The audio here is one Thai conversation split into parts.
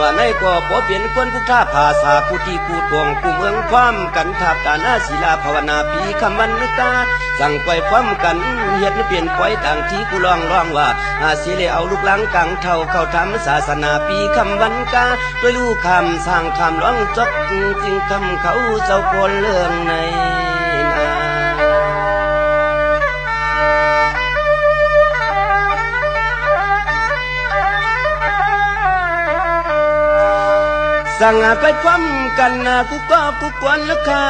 งว่าในก็พอเปลี่ยนคนผู้ท่าภาษาผู้ที่กูทวงกูเมืองความกันทับตาหน้าศิลาภาวนาปีคำวันกาสั่งปล่อยความกันเฮ็ดเปลี่ยนปล่อยต่างที่กูร้องว่าสิเลเอาลูกหลังกังเท่าเข้าทำศาสนาปีคำวันกาด้วยลูกคำสร้างคำร้องจบจึงคำเขาเจ้าคนเรื่องในสั่งไปพร้อมกันกูก็กูกวนลูกค้า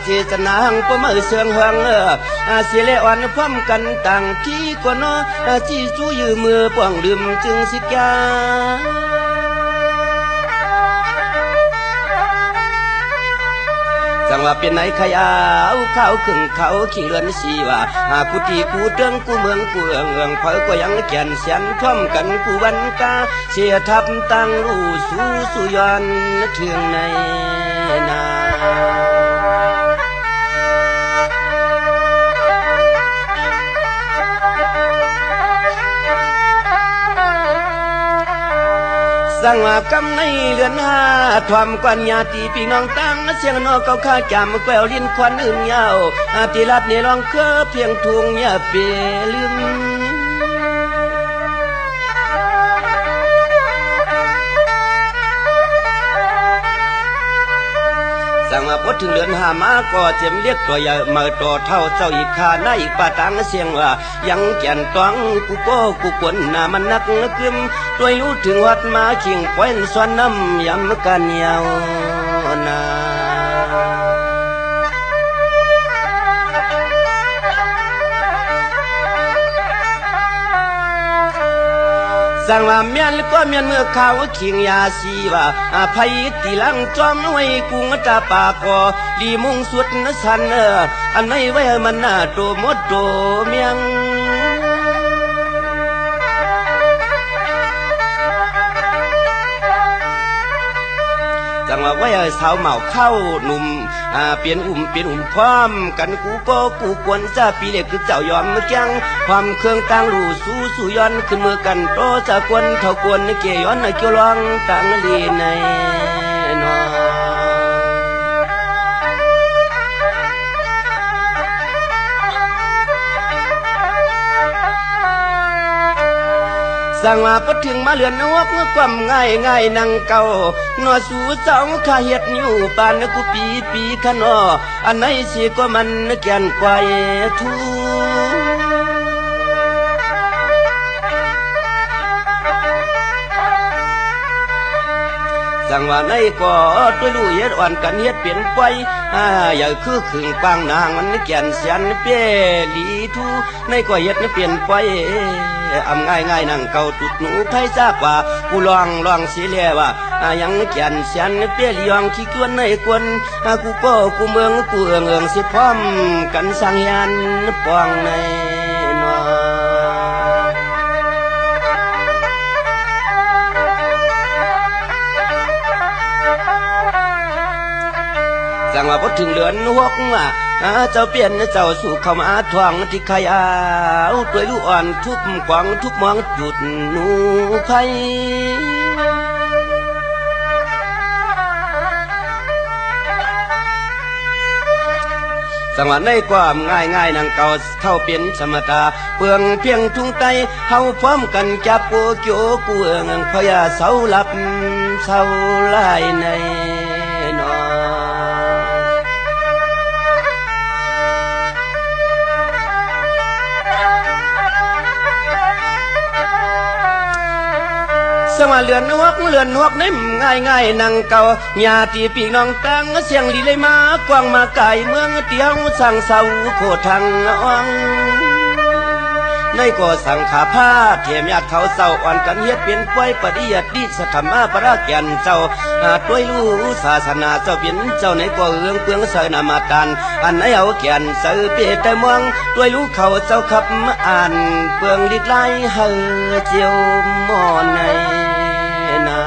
เจตนาหังก็มือเสืองหังเสียเลอ่อนพร้อมกันต่างที่กวนจี้จู้ยืมมือป้องดื่มจึงสิกาสั่งว่าเป็นไหนขยาวข้าวขึ้นเขาขี่เรือนสีว่ากูตีกูเตืองกูเมืองกูเอืองเพอก็ยังแก่นเสียนพร้อมกันกูวันกาเสียทับตั้งรู้สู่ย้อนเทืองในนาสั่งว่ากำในเรือนหาทวามกวนญาติพี่น้องตั้งเสียงนอกเขาข้าจำแกวลิ้นควันอื่นยาวตีลัดในรองเคอเพียงทุงอย่าเปลืมสั่งมาพดถึงเรือนหามาก็เจียมเรียกตัวใหญ่มาต่อเท่าเจ้าอีกขาหน้าอีกป่าตังเสียงว่ายังแก่นตองกูโก้กูกวนหน้ามันนักกึมตัวรู้ถึงวัดมาขิงควันสวนน้ำยำกันยาวนาสั่งว่าเมียนก็เมียนเมื่อข้าวขิงยาสีว่าภัยตีลังจอมไว้กุงตาปากอดีมุงสุดนสันอันไหนไว้มันน่าโตหมดโตเมียงสั่งว่าไว้สาวเหมาเข้าหนุ่มเปลี่ยนอุ่มพร้อมกันกูก็กูกวนจะปีเล็กคือเจ้ายอมเมื่อกี้ความเครื่องตั้งรูสู่ย้อนขึ้นเมื่อกันโตจะกวนเท่ากวนเกี่ยย้อนเกี่ยวร้องตั้งลีในนอสั่งมาพอถึงมาเลือนนวกความง่ายนั่งเก่าหนอสู่เจ้าข้าเฮ็ดอยู่ปานกูปีขนออันไหนสิก็มันแก่นกว่าทูสั่งว่าในก็ตัวลู่เฮ็ดอ่อนกันเฮ็ดเปลี่ยนไปอย่าคือขึงปางนางมันแก่นเสียนเปี้ยลีทูในก็เฮ็ดเปลี่ยนไปง่ายนั่งเก่าตุดหนูไทยทราบว่ากูลองเสียแล้วว่ายังแก่นเสียนเปี้ยลียองขี้กวนในกวนกูก็กูเมืองกูเอืองสิพร้อมกันสังยันปองในนอสั่งว่าพอถึงเดือนหกเจ้าเปลี่ยนเจ้าสู่เข้ามาทวงที่ขยาวตัวลูกอ่อนทุบกวางทุบมองจุดหนูไผ่สังวาในความง่ายนั่งเก่าเข้าเปลี่ยนสมตาเปลืองเพียงทุ่งไตเฮาพร้อมกันจับโกโจกูเอืองพยาเสาหลับเสาลายในนอสมาเลือนหวกนี่ง่ายนั่งเก่าญาติพี่น้องตั้งเสียงลีเลยมากวางมาไก่เมืองเตียวสั่งเสาโคทางอ่องในก็สั่งขาผ้าเทียมญาติเขาเศร้าอ่อนกันเฮ็ดเป็นป่วยปฏิยัติดิสธรรมะพระแก่นเจ้าด้วยรู้ศาสนาเจ้าเป็นเจ้าในก็เอื้องเปลืองเสนามาตันอันไหนเอาแก่นเสือเปแต่มองด้วยรู้เขาเจ้าขับอ่านเปลืองลิดไล่เฮอเจียวมอนในนา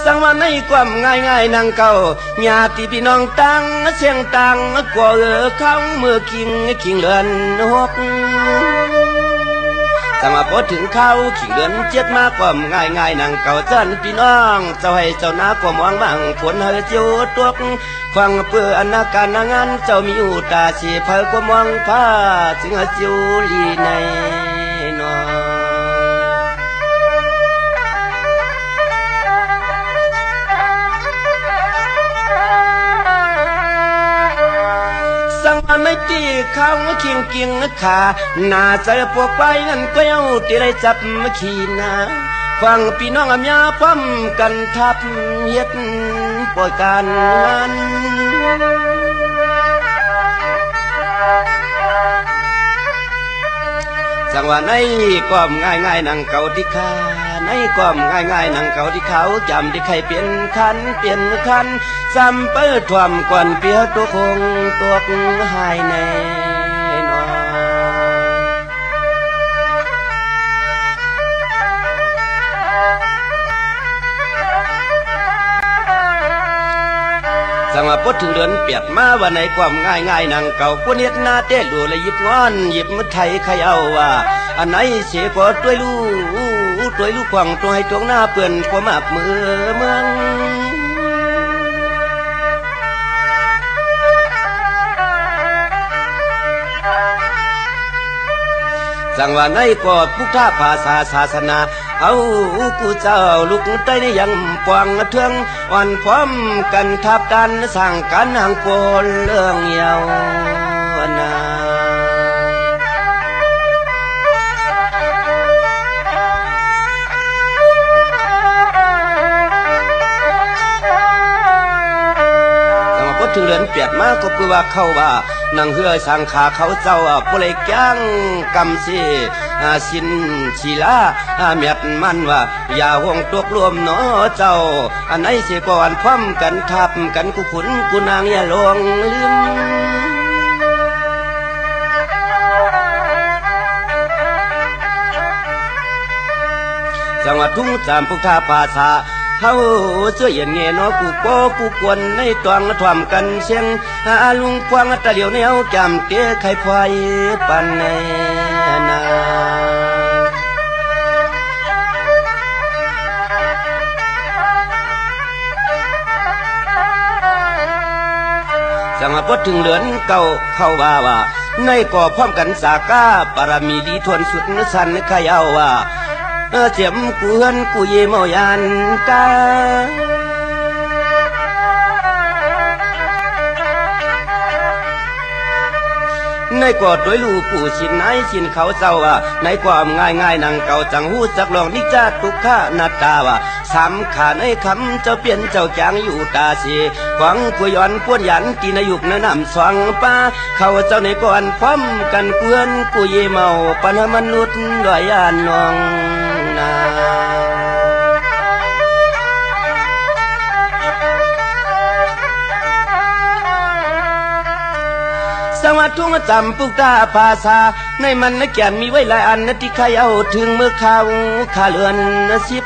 ส สังว่าในความง่ายๆนางเก่าญาติพี่น้องตั้งเสียงตังกว่าเข้าเมื่อคิงเลือนหกสังว่าพอถึงเข้าขิงเลือนเจ็ดมากความง่ายๆนางเก่าจันพี่น้องเจ้าให้เจ้านาความหวังบางผลเฮเจียวตวกฟังเพื่ออนาการนางานเจ้ามีอุตาชีเพอความหวังผ้าจึงเจียวลีในนอสังไม่ตีข้าวเคียงกิงขาหน้าใจพวกไปงั้นเกลียวที่ได้จับขีนาฟังพี่น้องอำยาพร้อมกันทับเฮ็ดปล่อยการงานจังว่าในความง่ายๆนางเก่าที่ข้าในความง่ายๆนางเก่าที่เขาจำที่ใครเปลี่ยนคันซ้ำเปิดความก่อนเปียตัวคงตัวหายในนอสังว่าพดถึงเดือนเปียดมาว่าในความง่ายๆนางเก่าพวกเน็ดหน้าเต้ดูเลยหยิบงอนหยิบมือไทยใครเอาว่าอันไหนเสียก็ตัวลูกว่างตัวให้ตรงหน้าเปื่อนความมาบมือเมืองสังว่าในกอดพุทธภาษาศาสนาเอากูเจ้าลูกใต้ในยังปวงเทืองอ่อนพร้อมกันทับดันสร้างกันห่างโกนเรื่องเยาวนาถึงเดือนเปียดมากก็คือว่าเขาว่านังเฮือสังขาเขาเจ้าผู้เลยแก้งกำสีสินชีลาเมียดมันว่าอย่าห่วงตกรวมเนาะเจ้าอันไหนเสียก่อนพร้อมกันทับกันกูขุนกูนางอย่าลงลืมจังหวัดทุ่งจามพุทธภาษาเฮาเสื้อเย็นเงี้ยเนาะกูโป้กูกวนในตวงถ่วมกันเสียงลุงควงตะเหลียวแนวจำเตี้ยไข่พายปันในนาจังหวะพอถึงเหลือนเก่าเข้าว่าในก่อพร้อมกันสากาปารมีดีทวนสุดนสันใครเอาว่าเจ็บกูเฮือนกูเยมอยานกาในกอดด้วยลูกผู้สินไหนสินเขาเจ้าว่าในความง่ายนางเก่าจังหูจักลองนิจาทุกข้านาตาว่าสำขาในคำเจ้าเปลี่ยนเจ้าจางอยู่ตาสีหวังผู้ย้อนพวนยันตีนยุกนำสวงป้าเขาเจ้าในก่อนพร้อมกันเพื่อนกูเยเมาปัญหามนุษย์ด้วยยานนองนาสังว่าทุ่งจำปุกตาภาษาในมันนักแก่มีไว้หลายอันที่ใครเอาถึงมือข้าวขาเลือนสิบ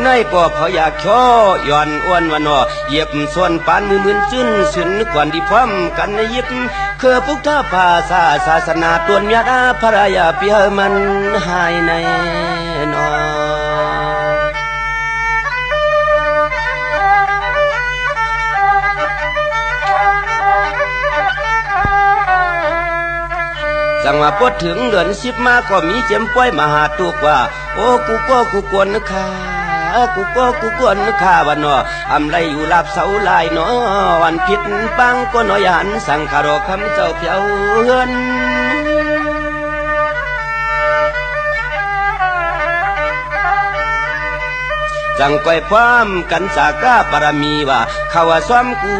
ในก็พออยากช่อย่อนอ้วนวันนอเหยียบส่วนปานมือซึ้นกวนที่พร้อมกันในยิบคือพุทธภาษาศาสนาตัวนยาพระยาเปียมันหายในนอจังว่าพอถึงเดือนสิบมาก็มีเจ็มป้อยมาหาตุกว่าโอ้กูกวนนะค่ะกูกวนนะค่ะวันนออำไรอยู่ลาบเสาลายเนาะวันผิดปังก็น้อยหันสังขารคำเจ้าเพียวเฮือนจังก้อยพร้อมกันจากกาปารมีว่าเขาว่าซ้อมกู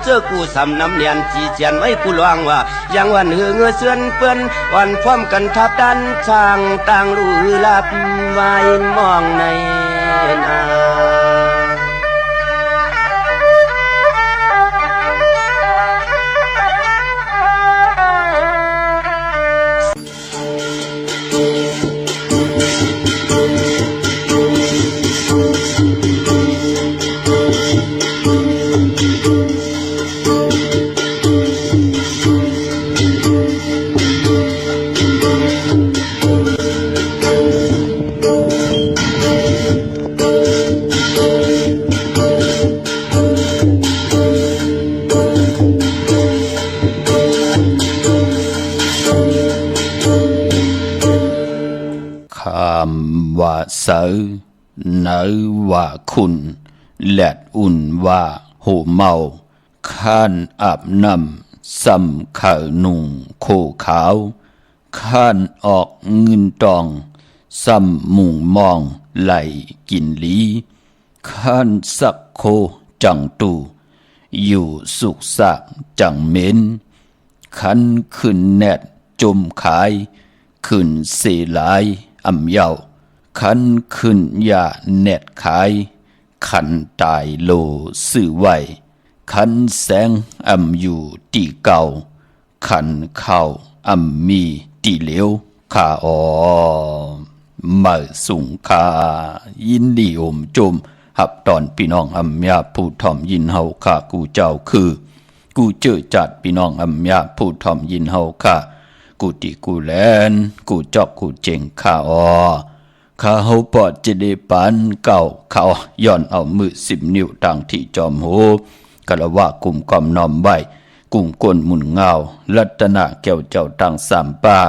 เจอกูสำน้ำเนียนจีเจียนไว้กูลวงว่ายังวันเหือเงือเสือนเปื้อนวันพร้อมกันทับดันช่างต่างรู้ลับไว้มองในนา เสอเนอว่าคุณแลดอุ่นว่าโหเมาข้านอาบน้ำซ้ำข่าวนุ่งโคขาวข้านออกเงินตองซ้ำมุงมองไหลกินลีข้านสักโคจังตูอยู่สุขสักจังเม้นขันขึ้นแนดจมขายขึ้นเสลายอำเยาขันขึ้นยาแนดขายขันตายโลสื่อไหวขันแสงอำอยู่ตีเก่าขันเข้าอำมีตีเหลวข้าอมาสุงคายินดีอมจมหับตอนพี่น้องอำยาผู้ถ่อมยินเฮาข้ากูเจ้าคือกูเจอจัดพี่น้องอำยาผู้ถ่อมยินเฮาข้ากูติกูแลนกูจอกกูเจงข้าข้าเฮาปอดจะได้ปันเก่าเขาย้อนเอามือ10 นิ้วต่างที่จอมโหกะละว่ากลุ่มกอมนอมไว้กลุ่มก้นหมุนเงารัตนะแก้วเจ้าต่างสามป่า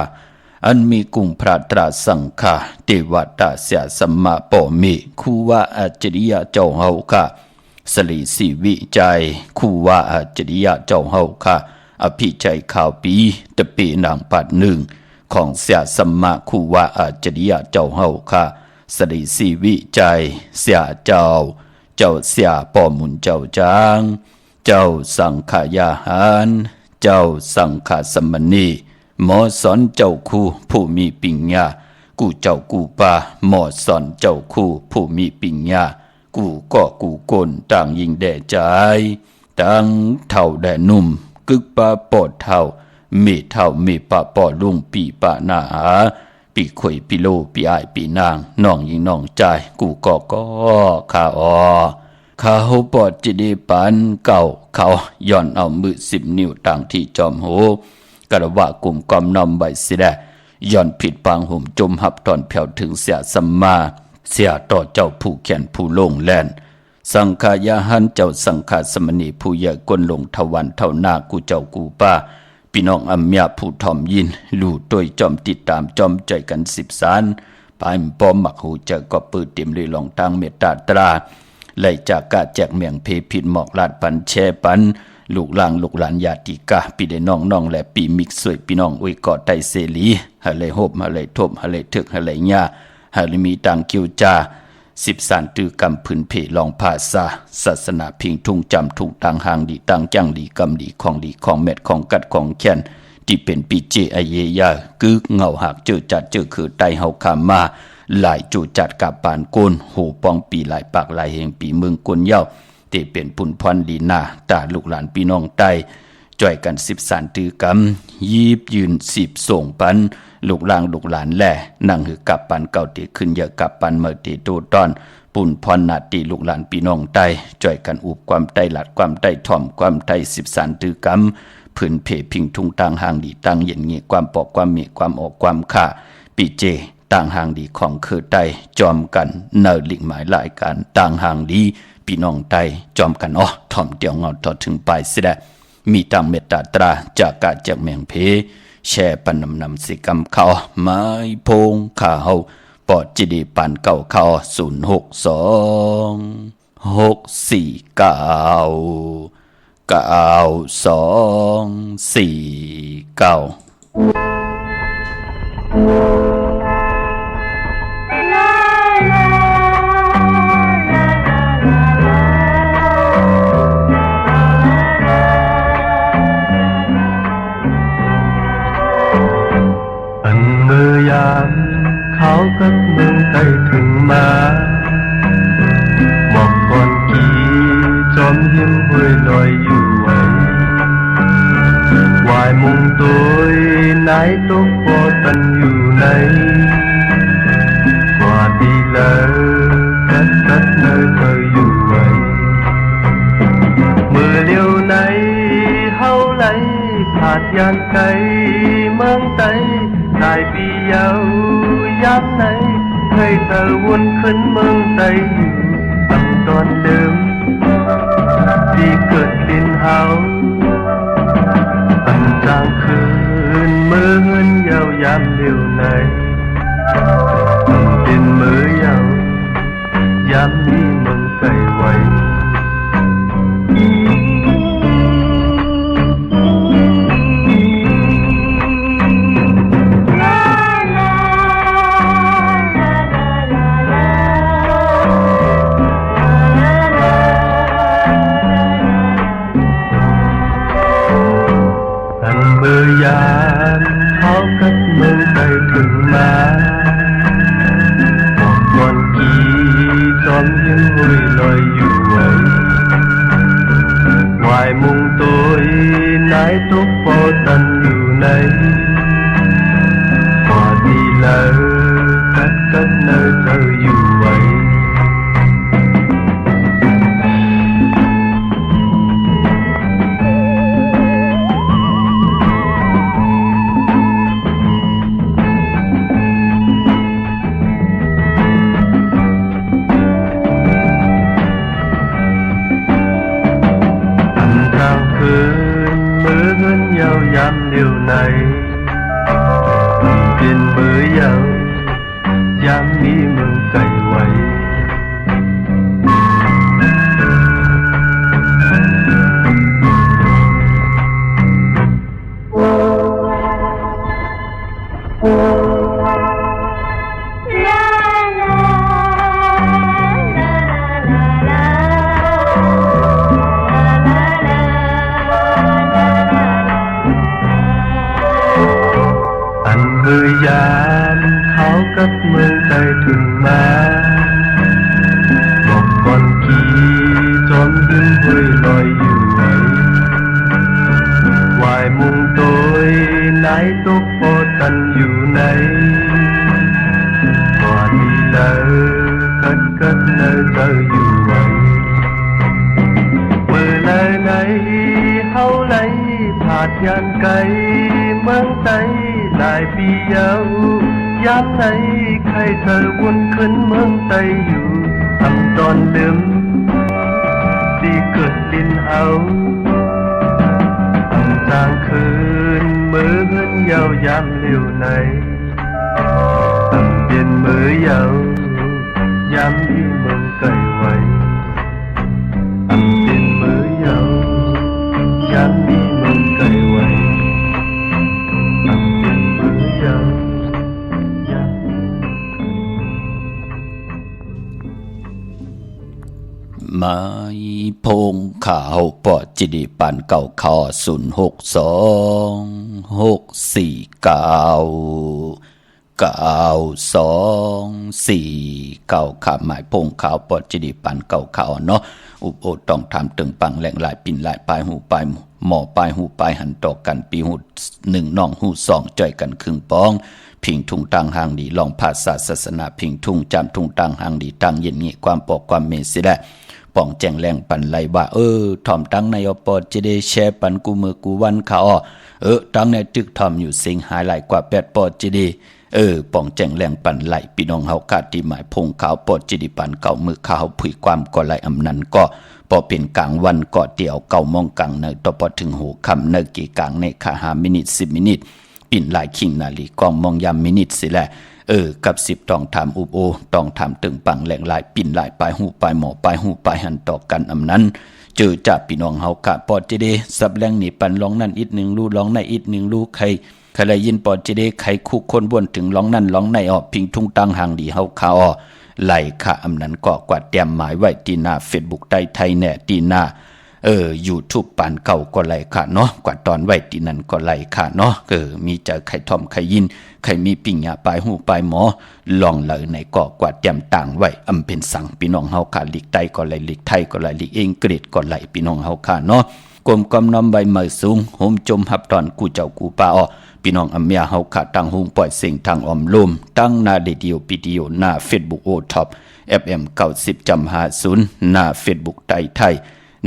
อันมีกลุ่มพระตราสังฆาเทวตาเสียสัมมาปอมิคูว่าอาจริยะเจ้าเฮาค่ะสลีสีวิจัยคูว่าอาจริยะเจ้าเฮาค่ะอภิใจข่าวปีตะปีนางปัดหนึ่งของเสียสัมมาคูว่าอาจริยะเจ้าเฮาค่ะสลีสีวิจัยเสียเจ้าเสียปอมุนเจ้าจางเจ้าสังขายาหารเจ้าสังฆสมณีหมอสอนเจ้าคู่ผู้มีปิญญากูเจ้ากูป่าหมอสอนเจ้าคู่ผู้มีปิญญากูก็กูกลต่างยิงแด่ใจต่างเท่าแด่นุ่มกึกป่าปอดเท่ามีเท่ามีป่าปอดลุงปีป่าหนาหาปีข่อยปีโลปีอ้ายปีนางน้องยิงน้องใจกูก็ข้าข้าเฮาปอดจิดีปันเก่าเขาย้อนเอามือ10 นิ้วต่างที่จอมโหกระว่ากลุ่มกอมนอมใบสิแดย้อนผิดปางห่มจมหับตอนแผ่วถึงเสียสัมมาเสียต่อเจ้าผู้แขนผู้โล่งแลนสังขายาหันเจ้าสังฆสมณีผู้ใหญ่ก้นลงทวันเท่าหน้ากูเจ้ากูป้าพี่น้องอำยาผู้ถ่อมยินลู่ตัวจอมติดตามจอมใจกัน10 สารปายปอมมักหูเจอก็ปืดเต็มเลยลองทางเมตตาตราไล่จากกาแจกเมียงเพผิดหมอกลาดปันแช่ปันลูกหลางลูกหลานญาติกาปีได้น้องและปีมิกสวยพี่น้องอวยกอดไตเสลีหะเลยโฮบหะเลยทบหะเลยทึกหะเลยญาหะเลยมีตังคิวจา10 สารตือกำผืนเพลองภาษาศาสนาพิงทุ่งจำทุ่งตังหางดีตังจังดีกำดีของเม็ดของกัดของแค้นที่เป็นปีเจอเยยากึกเงาหักเจอจัดเจอคือไตเฮาคามาหลายจูจัดกับปานโกนหูปองปีหลายปากหลายแห่งปีเมืองกวนเย้าที่เป็นปุ่นพรดีนาตาลูกหลานพี่น้องใต้จ่อยกัน10 สารตือกำยีบยืน10 ส่งปันลูกหลางลูกหลานแลนั่งหือกับปันเก่าตีขึ้นเยอะกับปันเมื่อตีโตตอนปุ่นพรนาตีลูกหลานพี่น้องใต้จ่อยกันอุบความใต้หลัดความใต้ถ่อมความใต้10 สารตือกำผืนเพพิงทุ่งต่างห่างดีตั้งเย็นเงียความปอกความมีความออกความข่าปีเจต่างห่างดีของคือใต้จอมกันเนิดลิงหมายหลายการต่างห่างดีพี่น้องใต้จอมกันถ่อมเดียวเงาต่อถึงปลายสิได้มีตังเมตตาตราจากกาจากเมียงเพแช่ปันนำสิกรรมเขาไม้พงข้าเฮาปอดจิดีปันเก่าเขา06246499249เขากับเมืองไทยถึงมาหมอกก่อนกี่จอมหิมห้วยลอยอยู่ไว้วายมุงตัวนายตกปอตันอยู่ไหนกว่าดีเลยกัดเนยเธออยู่ไว้เมื่อเลี้ยวไหนเฮาไหลผาดยางไกลเมืองไทยตายปีเยาวยามไหนเคยเธอวนขึ้นเมืองไทยอยู่ตั้งตอนเดิมที่เกิดดินเฮาตั้งกลางคืนเมื่อเหินยาวยามเลี้ยวไหนดิน มือยาวยามมีมึงไกลไว้มือยามเขากับมึงไปถึงมาบอกก่อนกี่จอมยังหุยลอยอยู่ไว้วายมุงตัวนายตุกปอตันอยู่ไหนพอดีเลยกับเนยเธออยู่ไว้ยามเดียวในเป็นมือยาวยามมีมึงไกลไว้มือยามเขากับมึงไปถึงมาบอกก่อนกี่จอมดึงหุยลอยอยู่ไว้วายมุงตัวนายตุกโปตันอยู่ไหนพอดีเลยกับเนยเธออยู่ไว้มือเลยไหนเขาไหลผาดยานไกลเมืองไทยหลายปียาวยามไหนใครเธอวนขึ้นเมืองไทยอยู่ทำตอนเดิมที่เกิดดินเฮาทำจางคืนมือเงินยาวยามเลี้ยวในทำเป็นมือยาวยามที่เมืองไกลไว้ทำเป็นมือยาวยามที่เมืองไกลไว้ไม้พงขาวปอจิดิปันเก่าคอ0626499249หมายพงขาวปอจิดิปันเก่าขาวเนาะอุบโอต้องทำตึงปังแหล่งหลายปิ่นหลายปลายหูปลายหมอปลายหูปลายหันตอกกันปีหูหนึ่งน้องหูสองจ่อยกันครึ่งป้องพิงทุ่งตังหางดีลองภาษาศาสนาพิงทุ่งจำทุ่งตังหางดีตังเย็นงี้ความปอกความเมสิได้ป่องแจงแรงปันไหลว่าถ่อมตังในอปอจะได้แชร์ปันกูมือกูวันเขาตังในตึกถ่อมอยู่สิงหายหลายกว่า8ปอจะได้ป่องแจงแรงปันไหลพี่น้องเฮากาติหมายพงขาวปอจะได้ปันเก่ามือขาวผุยความก่อไหลอำนั้นก็พอเป็นกลางวันก็เดี่ยวเก่ามองกลางในต่อพอถึงหูคำในกี่กลางในค่า5 มินิ 10 มินิปิ่นหลายขิงนาลีกองมองยามมินิสิแหละกับ10ต้องถามอุบโอต้องถามตึงปังแหล่งหลายปิ่นหลายปลายหูปลายหมอปลายหูปลายหันต่อกันอำนั้นเจอจ่าพี่น้องเฮากะปอดจะได้สับแรงนี่ปันร้องนั่นอีกหนึ่งรู้ร้องในอีกหนึ่งรู้ใครได้ยินปอดจะได้ใครคู่คนบ่นถึงร้องนั่นร้องในออกพิงทุ่งตังหางดีเฮาคาไหลค่ะอำนั้นก็กวาดแต้มหมายไว้ที่หน้า Facebook ได้ไทยแน่ที่หน้าYouTube ปานเก่าก็ไหลค่ะเนาะกว่าตอนไว้ที่นั่นก็ไหลค่ะเนาะมีเจอไข่ทอมไข่ยินไข่มีปิ่งยาปลายหูปลายหมอลองเลยในก็กว่าแต้มต่างไว้อำเป็นสังพี่น้องเฮาค่ะลีกใต้ก็ไหลลีกไทยก็ไหลลีกอังกฤษก็ไหลพี่น้องเฮาค่ะเนาะกลมกำน้อมใบไม้สูงโหมจมหับตอนกูเจ้ากูป่าพี่น้องอเมียเฮาขาตั้งหุงปล่อยเสียงทางอมลมตั้งหน้าเรดิโอวิดีโอหน้า Facebook โอท็อป FM 90.50หน้า Facebook ไทย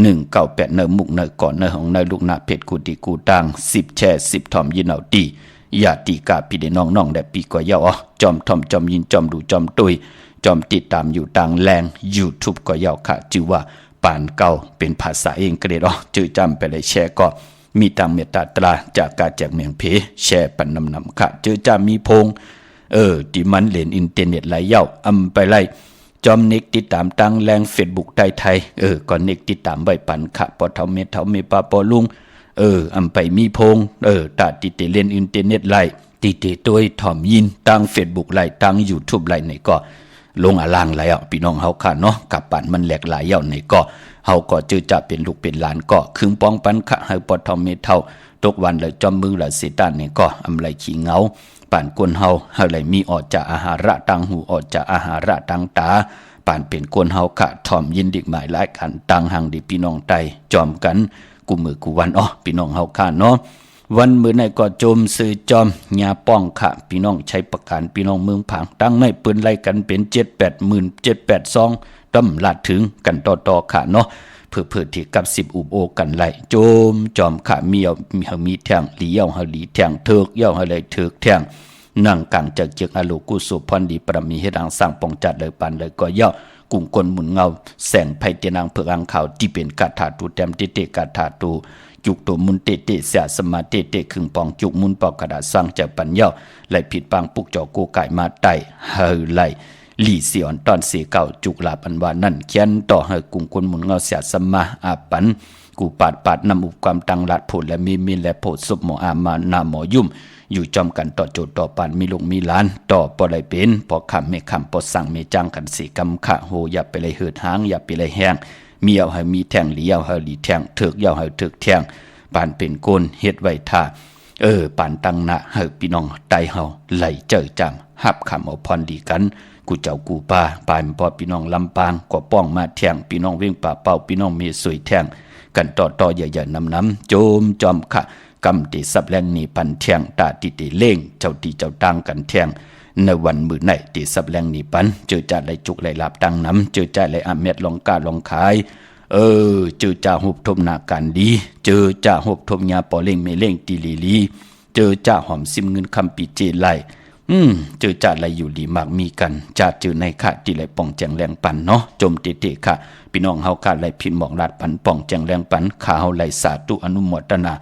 198เนมุกเนก่อนเนของเนลูกหน้าเพชรกูดีกูตัง10แชร์10ทอมยินเอาดีอย่าตีกาพี่น้องๆได้ปีกว่าเยาจอมทอมจอมยินจอมดูจอมตุยจอมติดตามอยู่ต่างแรง YouTube ก็เยาค่ะชื่อว่าปานเก่าเป็นภาษาเองก็ได้ชื่อจำไปเลยแชร์ก็มีตามเมตตาตราจากการแจกเมียงเพแชร์ปันนำค่ะเจอจามีพง ที่มันเล่นอินเทอร์เน็ตหลายเย้าไปไล่จอมเน็กติดตามตั้งแรง Facebook ไทยก็เน็กติดตามไว้ปันค่ะปอเฒ่าเมปาปอลุงไปมีพงตาติเตเล่นอินเทอร์เน็ตไล่ติเตตัวถ่อมยินตั้ง Facebook ไล่ตั้ง YouTube ไล่ไหนก็ลงอลางหลายพี่น้องเฮาค่ะเนาะกับปันมันแหลกหลายเย้าไหนก็เฮาก็จื้อจะเป็นลูกเป็นหลานก็คึงป้องปันค่ะให้ปอเฒ่าเมเฒ่าตกวันเลยจอมมือละสิตานนี่ก็ไรขี้เหงาป่านกวนเฮาเลยมีออกจากอาหาระตังหูออกจากอาหาระตังตาป่านเป็นกวนเฮาค่ะถ่อมยินดิกหมายหลายกันตังหังดิพี่น้องไตจอมกันกูมือกูวันพี่น้องเฮาค่ะเนาะวันมื้อไหนก็โจมซื้อจอมญาป้องค่ะพี่น้องใช้ประกันพี่น้องเมืองผางตั้งไม่ปืนไล่กันเป็น7-8หมื่น7-8ซองต้ำลาดถึงกันต่อค่ะเนาะเพื่อที่กับ10อุบโอกันไล่โจมจอมขามีแทงหลีเย่าเฮาหลีแทงเถิกเย่าเฮาเลยเถิกแทงนั่งกลางจากเจกอโลกุสุพรดีประมีเฮ็ดอังสร้างปองจัดเลยปานเลยก็เย่ากุ้งกลหมุนเงาแสงไผเตนางเผือกอังขาวที่เป็นกาถาตูแต้มเตกาถาตูจุกตัวมุนเตเสียสมาเตครึ่งปองจุกมุนปอกกระดาษสร้างจากปัญญาไหลผิดปางปุกจอโกไก่มาไตเฮาไหลหลี่เสียอนตอนเสียเก่าจุกลาปันวานั่นเขียนต่อให้กุ้งคนหมุนเงาเสียสมาอาปันกูปาดนำอุปความตังลัดผลและมีและโพดศพหมออามานาหมอยุ่มอยู่จอมกันต่อโจทย์ต่อปานมีลูกมีหลานต่อปอไรเป็นพอคำไม่คำพอสั่งไม่จ้างกันสีกำขะโหอย่าไปเลยเหือดหางอย่าไปเลยแห้งมีเอาให้มีแทงหลีเอาให้หลีแทงเถิกเอาให้เถิกแทงปานเป็นโกนเฮ็ดไว้ท่าปานตังนะให้พี่น้องไตเฮาไหลเจอจำหับคำเอาพรดีกันกูเจ้ากูป่าปานพอพี่น้องลำปางก็ป้องมาแทงพี่น้องเว้งป่าเป่าพี่น้องเมสวยแทงกันต่ออย่านำโจมจอมขะกำติสับแรงนี่ปันเทียงตาติติเล่งเจ้าตีเจ้าตังกันเทียงในวันมื้อไหนติสับแรงนี่ปันเจอจ่าไหลจุกไหลลาบตังน้ำเจอจ่าไหลอาเม็ดลองกาลองขายเจอจ่าหุบทมนาการดีเจอจ่าหุบทมยาปอเล่งไม่เล่งตีลีเจอจ่าหอมซิมเงินคำปีเจไหลเจอจ่าไหลอยู่ดีมากมีกันจ่าเจอในค่ะที่ไหลป่องแจงแรงปันเนาะจมเตค่ะพี่น้องเฮาค่ะไหลพินหมอกลาดปันป่องแจงแรงปันขาเฮาไหลสาธุอนุโมทนา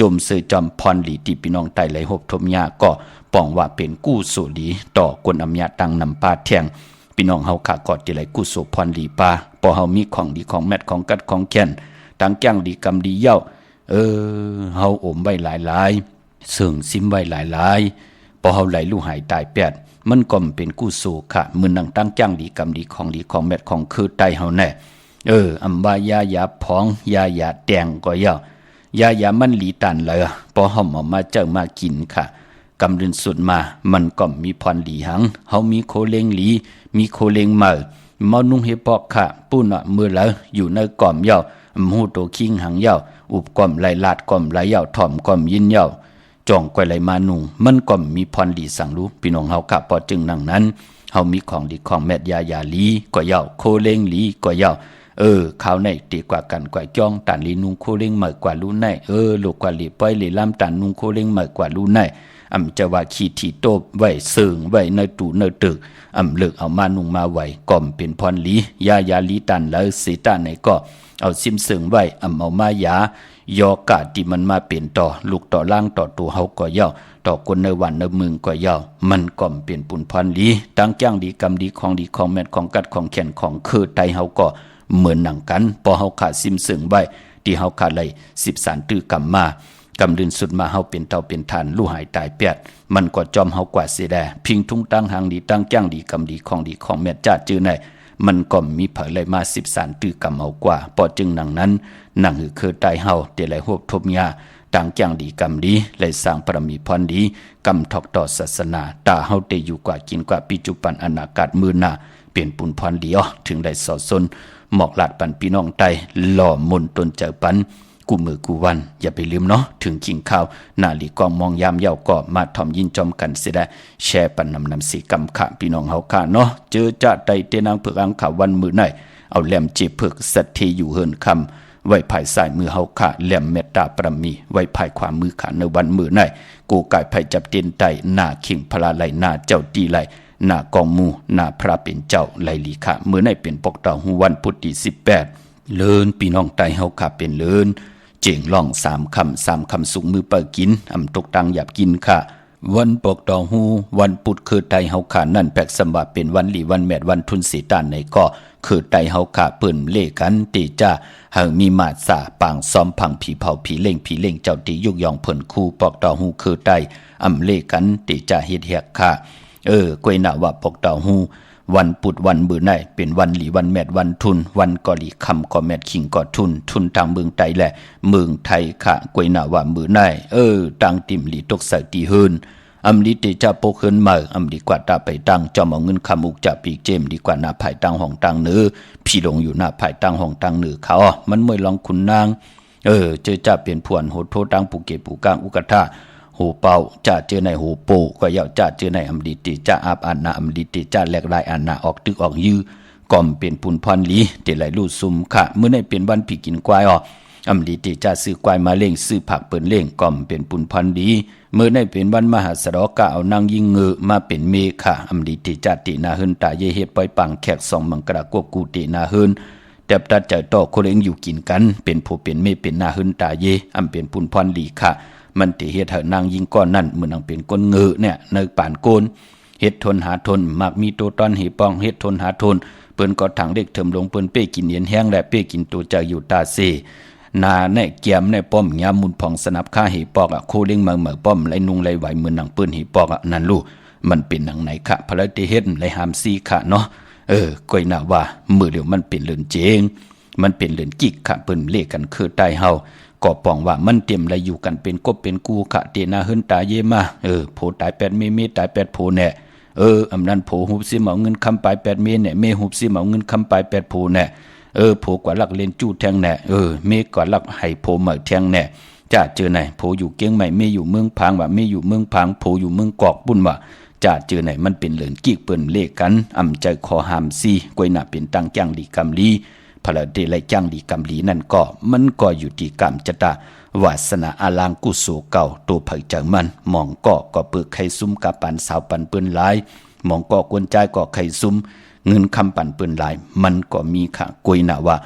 จมเสือจอมพรหลีที่พี่น้องไตไหลหบทมยาก็ป้องว่าเป็นกู้โสดีต่อกวนอำยาตังนำปาแทงพี่น้องเฮาขาก่อที่ไหลกู้โสพรหลีปาพอเฮามีของดีของแมทของกัดของแก่นตังแก้งดีกำดีเย้าเฮาอมไว้หลายๆซึ่งซิมไว้หลายๆพอเฮาไหลลู่หายตายแปดมันก็เป็นกู้โสค่ะมื้อนังตั้งจ้างดีกำดีของดีของแมทของคือไตเฮาแน่อำว่ายายาพองยาแดงก็เย้ายามันหลีตันเลยพอหอมออกมาเจอมากินค่ะกำลืนสุดมามันก็มีพรหลีหังเฮามีโคเลงหลีมีโคเลงเมานุ่งเฮปอกค่ะปู้นมือแล้วอยู่ในก่อมเย้าหูโตคิงหังเย้าอุบก่อมไหลลาดก่อมไหลเย้าถ่อมก่อมยินเย้าจ่องก้อยไหลมานุ่งมันก็มีพรหลีสั่งรู้พี่น้องเฮาค่ะพอจึงนั่งนั้นเฮามีของดีของแม่ยาหลีก็เย้าโคเลงหลีก็เย้าข้าวในตีกว่ากันกว่าจ้องตันลีนุงโคเล้งเหมกว่ารู้ในลูกกว่าลีป้อยลีล่ำตันนุงโคเล้งเหมกว่ารู้ในจะว่าขี้ที่โตบไว้เสิงไว้ในตู้ในตึกเลิกเอามานุงมาไว้ก่อมเป็นพรลียาลีตันแล้วสีตาไหนก็เอาซิมเสิงไว้เอามายายอกาที่มันมาเป็นต่อลูกต่อล่างต่อตัวเฮาก็เย้าต่อคนในวันในมึงก็เย้ามันก่อมเป็นปุนพรลีตั้งจ้างดีกำดีของดีของแม่ของกัดของแขนของคือไตเฮาก็เหมือนหนังกันพอเฮาขาดซิมเสิงไว้ที่เฮาขาดเลย10สารตื้อกำมากำลืนสุดมาเฮาเป็นเตาเป็นทานลู่หายตายแปดมันก็จอมเฮากว่าเสียแดพิงทุ่งตั้งหางดีตั้งจ้างดีกำดีของดีของแม่จ้าจื้อในมันก็มีเผยเลยมา10สารตื้อกำเฮากว่าพอจึงหนังนั้นหนังคือตายเฮาเดี๋ยวไหลหบทบยาต่างจ้างดีกำดีเลยสร้างปรมีพรดีกำทอกต่อศาสนาตาเฮาได้อยู่กว่ากินกว่าปัจจุบันอนาคตมื้อหน้าเปลี่ยนปุนพรดีถึงได้สอดซนหมอกหลาดปันพี่น้องไตหล่อมนตนเจอปันกูมือกูวันอย่าไปลืมเนาะถึงกินข้าวนาลีกองมองยามเย้าก็มาถ่อมยินจอมกันเสียได้แชร์ปันนำสีกำขะพี่น้องเฮาค่ะเนาะเจอจะไตเตนางเผือกอังขาวันมือไหนเอาแหลมจีเผือกสัตทีอยู่เฮินคำไว้ภายสายมือเฮาค่ะแหลมเมตตาประมีไว้ภายขวามือขาในวันมือไหนกูกายภัยจับเตียนไตหน้าขิงพลาไหลหน้าเจ้าตีไหลหน้ากองมูหน้าพระเป็นเจ้าไหลลีค่ะเมื่อในเป็นปกเต่าหูวันพุทธิ18เลินพี่น้องไตเฮาค่ะเป็นเลินเจ๋งล่อง3คำสูงมือเปิดกินตกตังหยับกินค่ะ วันปกตองหูวันปุดคือไตเฮาขานั่นแปลกสมบัติเป็นวันหลีวันแมดวันทุนสีตานในก็คือไตเฮาขาเปิ้นเล่กันตีจ้าหางมีมาสาปางซ้อมพังผีเผาผีเล่งเจ้าตียุกยองเพิ่นคู่ปอกตองหูคือไตอำเล่กันตีจ้าเฮ็ดแหกค่ะกวยหน้าว่าปกตองหูวันปุดวันมื้อไหนเป็นวันหลีวันแมดวันทุนวันก็หลีคำก็แมดคิงก็ทุนทางเมืองไทยแหละเมืองไทยค่ะกวยหน้าว่ามื้อไหนตังติ่มหลีตกใส่ตีเฮินอำลิติจะโปกเฮินมาอำดีกว่าตาไปตั้งจอมเอาเงินคำอุกจะปีกเจมดีกว่าหน้าภายตั้งห้องตั้งเนื้อพี่ลงอยู่หน้าภายตั้งห้องตั้งเนื้อเขามันมวยลองคุณนางเจอจะเปลี่ยนผวนโหโทตั้งปูเกปูกางอุกทะโหเป่าจะเจอในโหโปก็ยาวจะเจอในอำลิติจะอาบอันนาอำลิติจะแหลกลายอันนาออกตึกออกยื้อก่อมเป็นปุนพรลีเดไหลลู่ซุมค่ะเมื่อในเป็นวันผีกินควายอำลิติจะซื้อควายมาเล่งซื้อผักเปิ้นเล่งก่อมเป็นปุนพันดีเมื่อได้เป็นวันมหาสรกะเอานางยิงเงือมาเป็นเมฆะอำลิติจะตินาเฮินตาเยเฮ็ดปล่อยปังแขก2มังกรากวบกูตินาเฮินแต่ตัดใจต่อคนเองอยู่กินกันเป็นผู้เป็นเมเป็นนาเฮินตาเยอำเป็นปุนพันลีค่ะมันติเฮ็ดให้นางยิงก้อนนั้นเหมือนนางเป็นก้นเงือเนี่ยในป่านโกนเฮ็ดทนหาทนมักมีตัวตอนเหปองเฮ็ดทนหาทนเปิ้นก็ถังเด็กเถิมลงเปิ้นเป้กินเย็นแห้งและเป้กินตัวใจอยู่ตาเซนาแน่เกียมแน่ป้อมยามมุนผ่องสนับค่าเหปอกโคเลี้ยงมาเหมือป้อมไหลนุงไหลไหวเหมือนหนังปืนเหปอกนั่นลูมันเป็นหนังไหนค่ะพระเตเฮ็ดไหลหามซีค่ะเนาะก้อยหน้าว่ามือเดียวมันเป็นเลือนเจงมันเป็นเลือนกิกค่ะเปิ้นเลกันคือใต้เฮาก็ปองว่ามันเตรียมไหลอยู่กันเป็นกบเป็นกูค่ะเตนาเฮินตาเยมาโผตาย8เมตาย8โผแน่อำนั้นโผหุบซิเหมาเงินคำปลาย8เมเนี่ยเมหุบซิเหมาเงินคำปลาย8โผแน่โผกว่าลักเล่นจู้แทงแน่เมกว่าลักให้โผเหมาแทงแน่จะเจอไหนโผอยู่เกียงใหม่เมอยู่เมืองพางว่าเมอยู่เมืองพางโผอยู่เมืองกอกบุญว่าจะเจอไหนมันเป็นเหลือนกิกเปิ้นเลขกันอำใจคอหามซีกวยหน้าเป็นตังจ้างดีกำลีพระเดลัยจ้างดีกำลีนั่นก็มันก็อยู่ที่กรรมจตาวาสนาอาลางกุโสเก่าตัวเผยจังมันมองก็เปิดไข่ซุ้มกับปันสาวปันเปิ้นหลายมองก็กวนใจก็ไข่ซุ้มเงินคำปั่นปืนหลายมันก็มีค่ะกวยนะว่า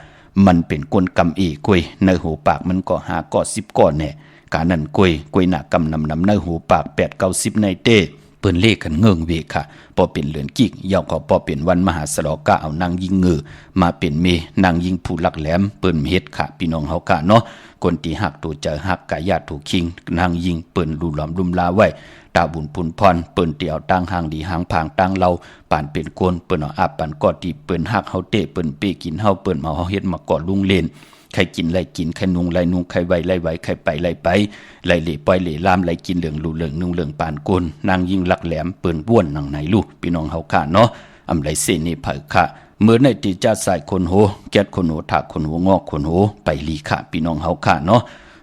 มันเป็นกลกรรมกวยในหูปากมันก็หาก็10ก้อนแน่กานั้นกวยหน้ากำนำในหูปาก8 9 10ในเต้เปิ้นเลขกันเงิงเวค่ะพอเป็นเหลือนกิกยาวก็พอเป็นวันมหาสรกะเอานางยิงเงือมาเป็นเมนางยิงผู้ลักแหลมเปิ้นเฮ็ดค่ะพี่น้องเฮาค่ะเนาะคนที่หักตัวเจอหักกายาถูกคิงนางยิงเปิ้นลุหลอมลุมลาไว้ตาบุญพุนพรเปิ้นเตียวตั้งหางดีหางผางตั้งเราป่านเป็นโกนเปิ้นเอาอาบปันกอดที่เปิ้นหักเฮาเตะเปิ้นเป้กินเฮาเปิ้นมาเฮาเฮ็ดมากอดลุงเล่นใครกินไรกินใครนุงไรนุงใครไว้ไรไว้ใครไปไรไปไรเหล่ปล่อยเหล่ลามไรกินเหลืองลูเหลืองนุ่งเหลืองปานโกนนางยิงลักแหลมเปิ้นบ้วนนังไหนลูกพี่น้องเฮาค่ะเนาะอำไรเสนี่เผยค่ะเมื่อในติจะใส่คนโหแก๊ดคนโหถากคนโหงอกคนโหไปลีค่ะพี่น้องเฮาค่ะเนาะ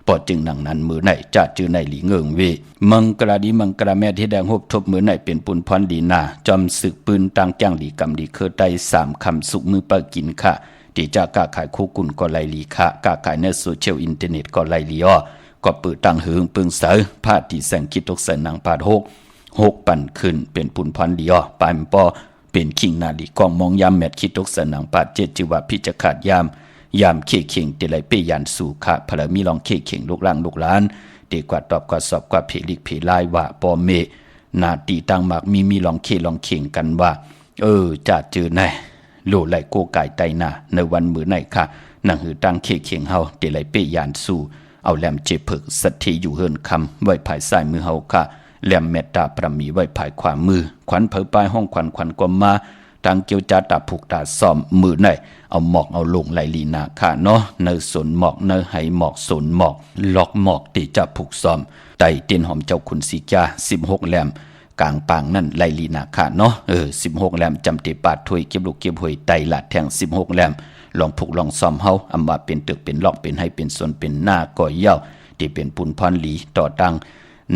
ปอจึงหนังนั้นมือไหนจะจือในหลีเงิงเวมังกราดีมังกราแม่ที่แดงหบทบมือไหนเป็นปุนพรดีนาจอมศึกปืนต่างจ้างหลีกำดีเคอไต3คำสุกมือปากินค่ะที่จะกาขายคู่กุ่นก็ไลลีค่ะกาขายในโซเชียลอินเทอร์เน็ตก็ไลลีก็เปิดตั้งหึงปึงเสอพาที่แสงคิดตกใส่นางพาด6ปั่นขึ้นเป็นปุนพรดีปายปอเป็นคิงนาดีกองมองยามแมทคิดตกใส่นางปาดเจจิว่าพิจขาดยามเคเข่งเตลัยเปยันสู่ค่ะพระมีลองเคเข่งลูกหลานลูกหลานเด็กกว่าตอบกว่าสอบกว่าเพลิกเพลายว่าปอเมนาตีตังมากมีลองเคลองเข่งกันว่าจะเจอไหนโลไหลโกไก่ไตนาในวันมื้อไหนค่ะนังหือตังเคเข่งเฮาเตลัยเปยันสู่เอาแหลมเจเพิกสัตถีอยู่เฮินคำไว้ภายซ้ายมือเฮาค่ะแหลมเมตตาประมีไว้ภายขวามือขวัญเผยปลายห้องขวัญก็มาทางเกียวจาตาผูกตาซ้อมมือไหนเอาหมอกเอาลงไหลลีนาค่ะเนาะเนอสนหมอกเนอไหหมอกสนหมอกล็อกหมอกตีจะผูกซ้อมไตเตียนหอมเจ้าคุณสีจ้า16แหลมกลางปางนั่นไหลลีนาค่ะเนาะ16แหลมจำเตปาดถวยเก็บลูกเก็บหวยไตหลาดแทง16แหลมลองผูกลองซ้อมเฮาอำว่าเป็นตึกเป็นล็อกเป็นให้เป็นสนเป็นหน้าก่อเย้าที่เป็นปุนพรหลีต่อตั้ง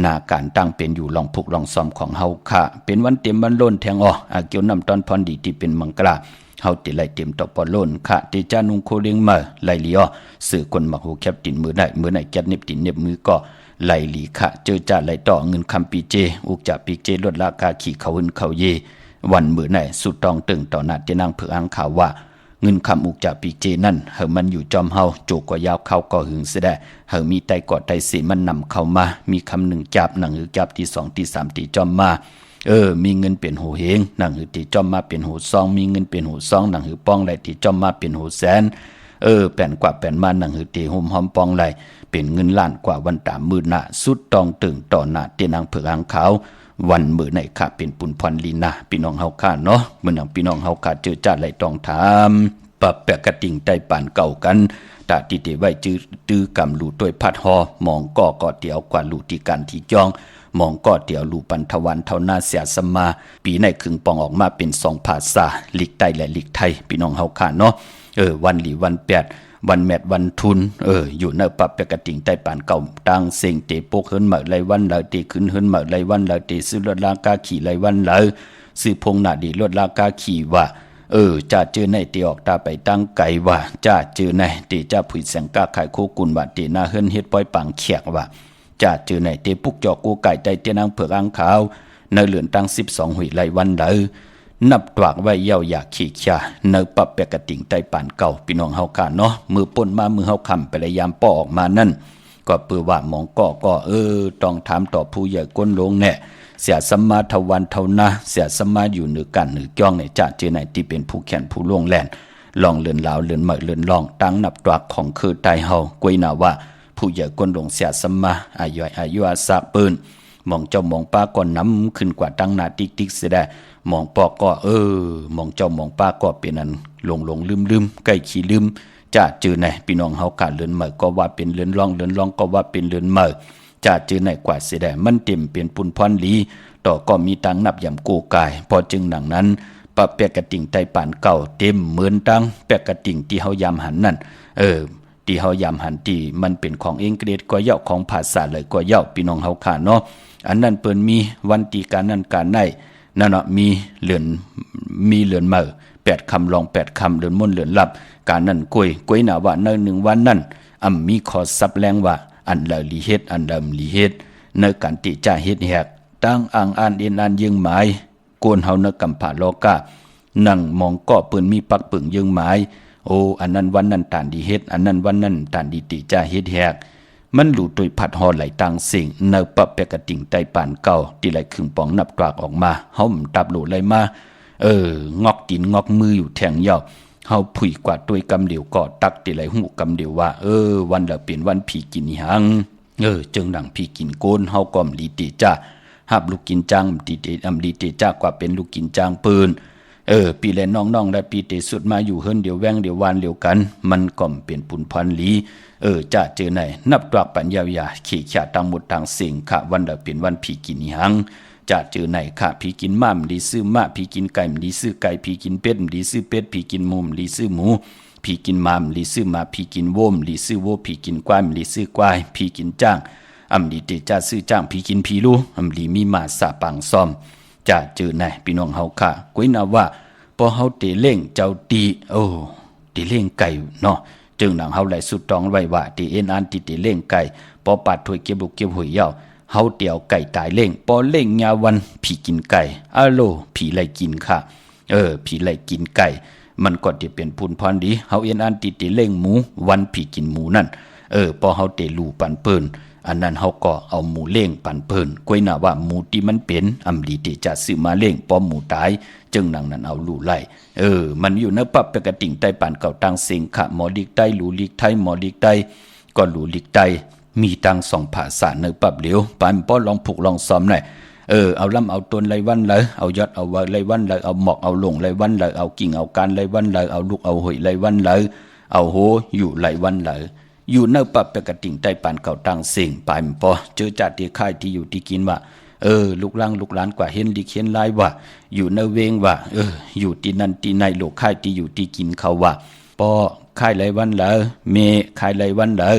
นาการตั้งเป็นอยู่ลองผูกลองซ้อมของเฮาค่ะเป็นวันเต็มวันโลนแทงอาเกี่ยวนำตอนพรดีที่เป็นมังกราเฮาติไลเต็มตอปอโลนค่ะติจานุงโคเลี้ยงมาไลลีสื่อคนมักหูแคบตินมือไหนแก๊ดเน็บตินเน็บมือก็ไลลีค่ะเจอจ่าไลต่อเงินคำปีเจอุกจ่าปีเจลดราคาขี่เขาหึนเขาเยวันมือไหนสุดตองตึงต่อนาเจนางเผืออังข่าวว่า เงินคำอุกจากปีเจนั่นเฮามันอยู่จอมเฮาโจกว่ายาวเข้าก็หึงเสดเฮามีไตกอดไตเสมันนำเข้ามามีคำหนึ่งจับหนังหือจับที่2ที่3ที่จอมมามีเงินเป็นหูเฮงหนังหือที่จอมมาเป็นหูซองมีเงินเป็นหูซองหนังหือป้องไหลที่จอมมาเป็นหูแสนแป่นกว่าแป่นมาหนังหือที่ห่มหอมป้องไหลเป็นเงินล้านกว่าวันตามมือหน้าสุดตองตึงต่อหน้าเตียนางเผือกหางขาววันมื้อไหนค่ะเป็นปุนพรลีนาพี่น้องเฮาค่ะเนาะมื้อนั้นพี่น้องเฮาค่ะเจอจัดไหลต้องถามปรับแปะกระติ่งใต้ปานเก่ากันตาติเตไว้ตื้อกำลู่ด้วยพัดหอมองก็เตียวกว่าลู่ที่กันที่จองมองก็เตียวลู่ปันทวันเท่าหน้าเสียสมาปีในครึ่งปองออกมาเป็น2ภาษาลิกใต้และลิกไทยพี่น้องเฮาค่ะเนาะวันหลีวันแปดวันแมดวันทุนอยู่ในปรับปกติใต้ปานเก่าตังเสียงเตปกเฮินเหมือไรวันเหลเตขึ้นเฮินเหมือไรวันเหลเตซื้อรถลากาขี่ไรวันเหลซื้อพงหน้าดีรถลากาขี่ว่าจะเจอในเตออกตาไปตั้งไกว่าจะเจอในเตจะผุยแสงกาไข่โคกุนว่าเตหน้าเฮินเฮ็ดปล่อยปังเขียกว่าจะเจอในเตปุกจอกกูไก่ใจเตนางเผือกอ่างขาวในเหลือนตั้ง12หุยไรวันเหลนับตวากไว้เย้าอยากขี้ชาเนปรับปกติใต้ปานเก่าพี่น้องเฮาค่ะเนาะมือป่นมามือเฮาคำไปเลยยามป้อออกมานั่นก็เปื้อว่ามองก็ต้องถามต่อผู้ใหญ่ก้นลงแน่เสียสมาทวันเท่านาเสียสมาอยู่เหนือกันเหนือจ้องในจะเจอไหนที่เป็นผู้แขนผู้ล่วงแลนลองเลือนลาวเลือนเหมยเลือนลองตั้งนับตวากของคือไตเฮากวยนาว่าผู้ใหญ่ก้นลงเสียสมาอายุอาสาปืนมองเจ้ามองป้าก่อนน้ำขึ้นกว่าตั้งหน้าติ๊กเสียได้มองปอกก็มองเจ้ามองป้าก็เป็นอันลงลืมใกล้ขี้ลืมจะเจอไหนพี่น้องเฮากะเลือนเหมยก็ว่าเป็นเลือนลองก็ว่าเป็นเลือนเหมยจะเจอไหนกว่าเสียได้มันเต็มเป็นปุนพรลีต่อก็มีตังนับยำโกกายพอจึงหนังนั้นปะแปะกระติ่งไตปานเก่าเต็มเหมือนตังแปะกระติ่งที่เฮายำหันนั่นที่เฮายำหันที่มันเป็นของเองเกรดกว่าเย่าของภาษาเลยกว่าเย่าพี่น้องเฮาค่ะเนาะอันนั้นเปิ้นมีวันตีการนั้นการไหนนั่นเนาะมีเหลือนเมื่อ8คำลอง8คำเหลือนมนเหลือนลับการนั้นกวยหนาว่าใน1วันนั้นมีขอซับแรงว่าอันละลีเฮ็ดอันดำลีเฮ็ดในการติจ่าเฮ็ดแหกตั้งอ่างอ่านเอ็นอ่านยิงหมายโกนเฮาในกำผาโลกานั่งมองก็เปิ้นมีปักปึ่งยิงหมายอันนั้นวันนั้นตานดีเฮ็ดอันนั้นวันนั้นตานดีติจ่าเฮ็ดแหกมันหลู่ตวยผัดหอไหลต่างสิ่งเนปะแปกติ่งใต้ปานเก่าที่ไหลครึ่งปองนับกวากออกมาเฮาตับหลู่ไหลมางอกตีนงอกมืออยู่แทงยาวเฮาผุยกว่าตวยกำเดียวก็ตักที่ไหลหูกำเดียวว่าวันละเป็นวันผีกินหังจึงดังผีกินโกนเฮาก็มลีติจ้าหับลูกกินจังติเตลีติจ้ากว่าเป็นลูกกินจางปืนปีแลน้องๆและปีเตสุดมาอยู่เฮิรนเดียวแวงเดียววานเดียวกันมันก็เป็นปุนพันลีจะเจอไหนนับตวักปัญญายาขี่ขาตังหมดทางสิ่งค่ะวันละเป็นวันผีกินหังจะเจอไหนค่ะผีกินม้ามดีซื้อม้าผีกินไก่ดีซื้อไก่ผีกินเป็ดดีซื้อเป็ดผีกินหมูดีซื้อหมูผีกินม้ามดีซื้อม้าผีกินโวมดีซื้อโวผีกินควายดีซื้อควายผีกินจ้างดีเตจะซื้อจ้างผีกินผีลูดีมีมาสาปังซ่อมจะเจอไหนพี่น้องเฮาค่ะกุ้ยนาว่าพอเฮาเตเล่งเจ้าตีตีเล่งไก่เนาะจึงหนังเฮาไหลสุดตองไว้ว่าตีเอ็นอันตีเล่งไก่พอปัดถวยเก็บบุกเก็บหวยเย้าเฮาเตียวไก่ตายเล่งพอเล่งยาวันผีกินไก่ผีไล่กินค่ะผีไล่กินไก่มันก็จะเป็นพูนพรดีเฮาเอ็นอันตีเล่งหมูวันผีกินหมูนั่นพอเฮาเตลูปันเปิ้นอันนั้นเฮาก็เอาหมูเล่งปันเพิ่นก้วยหน้าว่าหมูที่มันเป็นดีเตจะซื้อมาเล่งพอหมูตายจึงหนังนั้นเอาลู่ไล่มันอยู่ในปับปกติใต้ปานเก่าตังเสียงขะหมอลิกใต้ลู่ลิกไทยหมอลิกใต้ก็ลู่ลิกใต้มีตัง2ภาษาในปับเหลียวปานป้อลองผูกลองซ้อมหน่อยเอาลำเอาตนไรวันเลยเอายอดเอาไว้ไรวันเลยเอาหมอกเอาหลงไรวันเลยเอากิ่งเอาการไรวันเลยเอาลูกเอาหอยไรวันเลยเอาโหอยู่ไรวันเลยอยู่ในปับปกติใต้ปานเก่าตังเสียงปานป้อเจอจัดที่ค่ายที่อยู่ที่กินว่าลูกหลานกว่าเห็นลิกเห็นลายว่าอยู่ในเวงว่าอยู่ที่นั่นที่ในโลกค่ายที่อยู่ที่กินเขาว่าปอค่ายไรวันเหลอเมค่ายไรวันเหลอ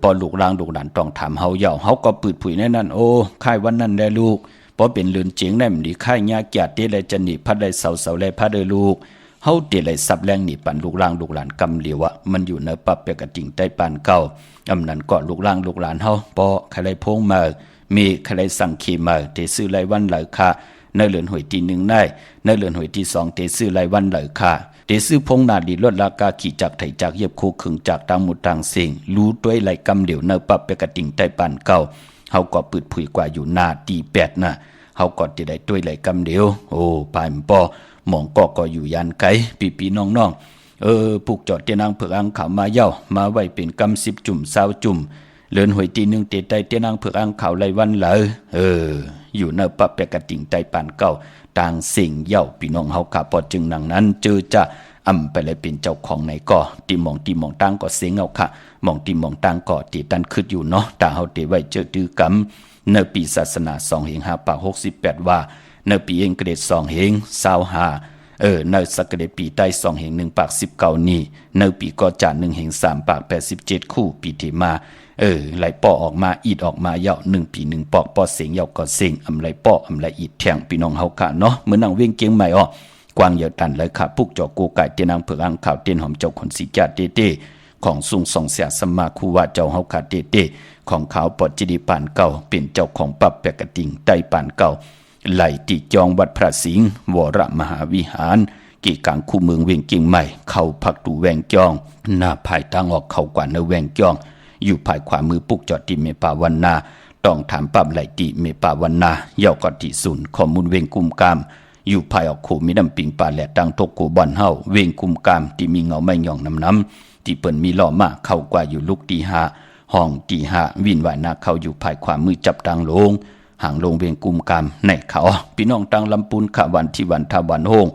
ปอลูกหลานต้องถามเฮาเย่าเฮาก็ปืดผุยแน่นั่นค่ายวันนั้นได้ลูกปอเป็นเลือนเจียงได้มันดีค่ายยาเกียรติได้จะหนีพัดได้เสาได้พัดได้ลูกเฮาเตได้สับแรงนี่ปันลูกหลานกำเหลียวมันอยู่ในปับปกติใต้ปานเก่านั้นก็ลูกหลานเฮาปอใครไรพงมามีใครสั่งขี่มาเตซื้อไรวันไหลค่ะในเหลือนหวยที่1ได้ในเหลือนหวยที่2เตซื้อไรวันไหลค่ะ เดซื้อพงนาดีลดราคาขี่จากไถจากเย็บโคขึงจากต่างหมู่ต่างเสียงรู้ด้วยไหลกำเหลียวเนปับไปกระติ่งใต้ปานเก่าเฮาก็ปืดผุยกว่าอยู่หน้าตี8น่ะเฮาก็จะได้ด้วยไหลกำเหลียวโอ้ปายปอหมองก็อยู่ยานไกลปีๆน้องๆผูกจอดเตนางเผือกอังขาวมาเย้ามาไว้เป็นกำ10จุ่ม20จุ่มเลินหวยตี1เตใต้เตนางเผือกอังขาวไรวันเหลออยู่เนปับไปกระติ่งใต้ปานเก่าต่างสิ่งเย้าพี่น้องเฮาขาปอจึงนังนั้นเจอจะไปเลยเป็นเจ้าของไหนก็ตีมองตั้งก็เสียงเอาค่ะมองตั้งก็ตีตันคืดอยู่เนาะแต่เฮาเตไว้เจอดื้อกำในปีศาสนา2/5/68ว่าในปีเองเกรด2/25ในสักเกรดปีใต้2/1/19นี่ในปีก็จาน1/3/87คู่ปีที่มาไหลปอออกมาอีดออกมาเยา1ปี1ปอกปอเสียงเยาก็เสียงไหลปอไหลอีดแทงพี่น้องเฮาค่ะเนาะเหมือนนางเวียงเกียงใหม่กวางเยาตันเลยค่ะปุกจอกูไก่เตนางเผือกอังข่าวเตียนหอมเจ้าคนสีจัดเต้ของสุงสองเสียสมาคูว่าเจ้าเฮาค่ะเต้ของขาวปอดจิดีปานเก่าเป็นเจ้าของปับแปกกระติ่งใต้ปานเก่าไหลติจองวัดพระสิงห์วรมหาวิหารกี่กลางคู่เมืองเวียงเกียงใหม่เข้าพักตูแวงจองหน้าภายทางออกเข้ากว่าในแวงจองอยู่ภายขวามือปุกจอดติเมปาวันนาต้องถามปั๊บไหลติเมปาวันนาเยากอติศูนย์ข้อมูลเวงกุมกามอยู่ภายออกโคมีน้ำปิงปลาแหลดดังทกโกบอนเฮาเวงกุมกามที่มีเงาไม่หย่องน้ำที่เปิ้นมีล้อมาเข้ากว่าอยู่ลุกตี5ห้องตี5วินวายนาเข้าอยู่ภายขวามือจับตังโลงห่างลงเวงกุมกามในเขาพี่น้องตังลำปูนขะวันที่วันทาวันโฮง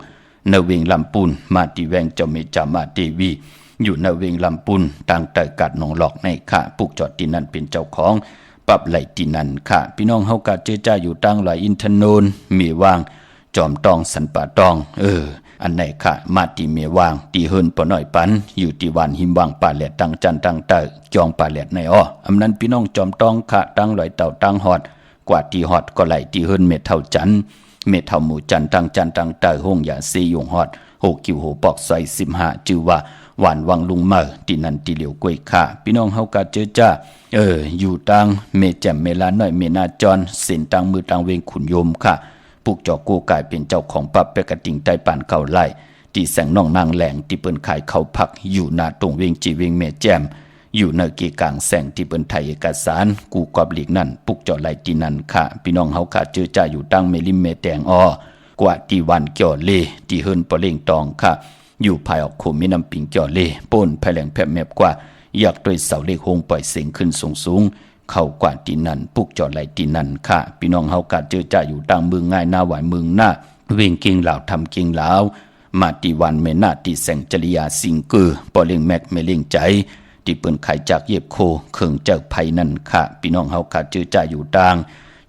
ในเวงลำปูนมาตีแวงเจ้าเมจามาเทวีอยู่ในเวงลำปุนต่างแต่กัดหนองหลอกในค่ะปุกจอดที่นั่นเป็นเจ้าของปรับไหลที่นั่นค่ะพี่น้องเฮากะเจอจ้าอยู่ตั้งหลายอินทนนท์มีวางจอมตองสันป่าตองอันไหนค่ะมาตีเมวางตีเฮินปอน้อยปันอยู่ที่วันหิมวางป่าแหลดตั้งจันตั้งเตอจองป่าแหลดในอำนั้นพี่น้องจอมตองค่ะตั้งหลอยเต่าตั้งฮอดกว่าตีฮอดก็ไหลตีเฮินเม็ดเท่าจันเม็ดเท่าหมู่จันตั้งจันตั้งเตอห้องอย่าซียงฮอด6คิวโหปอกซอย15จื่อว่าหวานวังลุงเมอที่นั่นที่เหลียวกล้วยค่ะพี่น้องเฮากะเจอจ้าอยู่ตังเมแจ่มเมลาน้อยเมนาจรเส้นตังมือตังเวงขุนโยมค่ะปุกจอกูกายเป็นเจ้าของปับแปกกระติ่งใต้ปานเก่าไล่ที่แสงน้องนางแหลงที่เปิ้นขายข้าวผักอยู่หน้าตรงเวงจีเวงเมแจ่มอยู่ในเกกลางแสงที่เปิ้นไทยเอกสารกูกอบหลีกนั่นปุกจอไล่ที่นั่นค่ะพี่น้องเฮากะเจอจ้าอยู่ตังเมลิมเมแตงกว่าที่วันเกี่ยวเลที่เฮินปะเล่งตองค่ะอยู่ภายออกโคมีน้ำปิงเกี่ยวเลป่นแผลงแผลแมบกว่าอยากด้วยเสาเลขหงปล่อยเสียงขึ้นสูงเข้ากว่าที่นั่นปุกจอไหลที่นั่นค่ะพี่น้องเฮากะเจอจ้าอยู่ต่างเมืองง่ายหน้าหวายเมืองหน้าเวงเก่งเหล่าทำเก่งเหล่ามาที่วันเมนาที่แสงจริยาสิงเกอปอเล่งแมกเมเล่งใจที่เปิ้นไขจากเย็บโคเขิงเจ้าไผนั่นค่ะพี่น้องเฮากะเจอจ้าอยู่ต่าง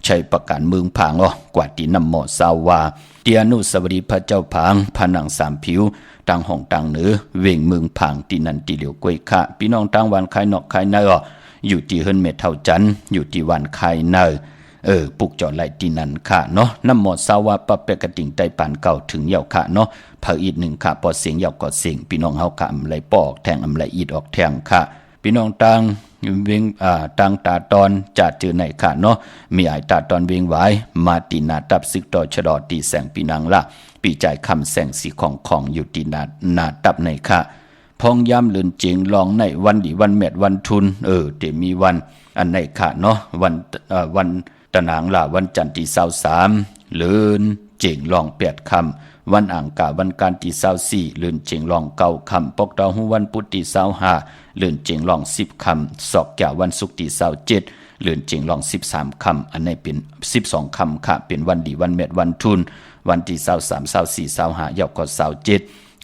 ใช้ประการเมืองผางกว่าที่นำหมอสาวาเตียนุสวรีพระเจ้าผางผนังสามผิวต่างห้องต่างเหนือเวงเมืองผางที่นั่นที่เหลียวกล้วยค่ะพี่น้องต่างวันคายนอกคายในอยู่ที่เฮิรนเมเท่าจันอยู่ที่วันคายในปุกจอดไหลที่นั่นค่ะเนาะน้ำหมอสาวาปะเปกระติ่งใต้ปานเก่าถึงเยาค่ะเนาะเผออีด1ค่ะปอเสียงเยาก็เสียงพี่น้องเฮาค่ะอำไหลปอกแทงอำไหลอีดออกแทงค่ะพี่น้องต่างเวงต่างตาตอนจะเจอไหนค่ะเนาะมีไอตาตอนเวงไว้มาตีนาตับซึกต่อชะดอตีแสงปีนังละปีใจคำแสงสีของอยู่ตีนาตับในค่ะพองย้ำเลือนเจงลองในวันดีวันแมดวันทุนเดี๋ยวมีวันอันไหนค่ะเนาะวันตะนางละวันจันทร์ที่23เลือนเจงลอง8คำวันอ่างกาวันการที่24เลือนเจงลอง9คำปกดาวหูวันพุธที่25เลือนเจงลอง10คำศอกแก่วันศุกร์ที่27เลือนเจงลอง13คำอันนี้เป็น12คำค่ะเป็นวันดีวันแมดวันทุนวันที่23 24 25ยาวก็27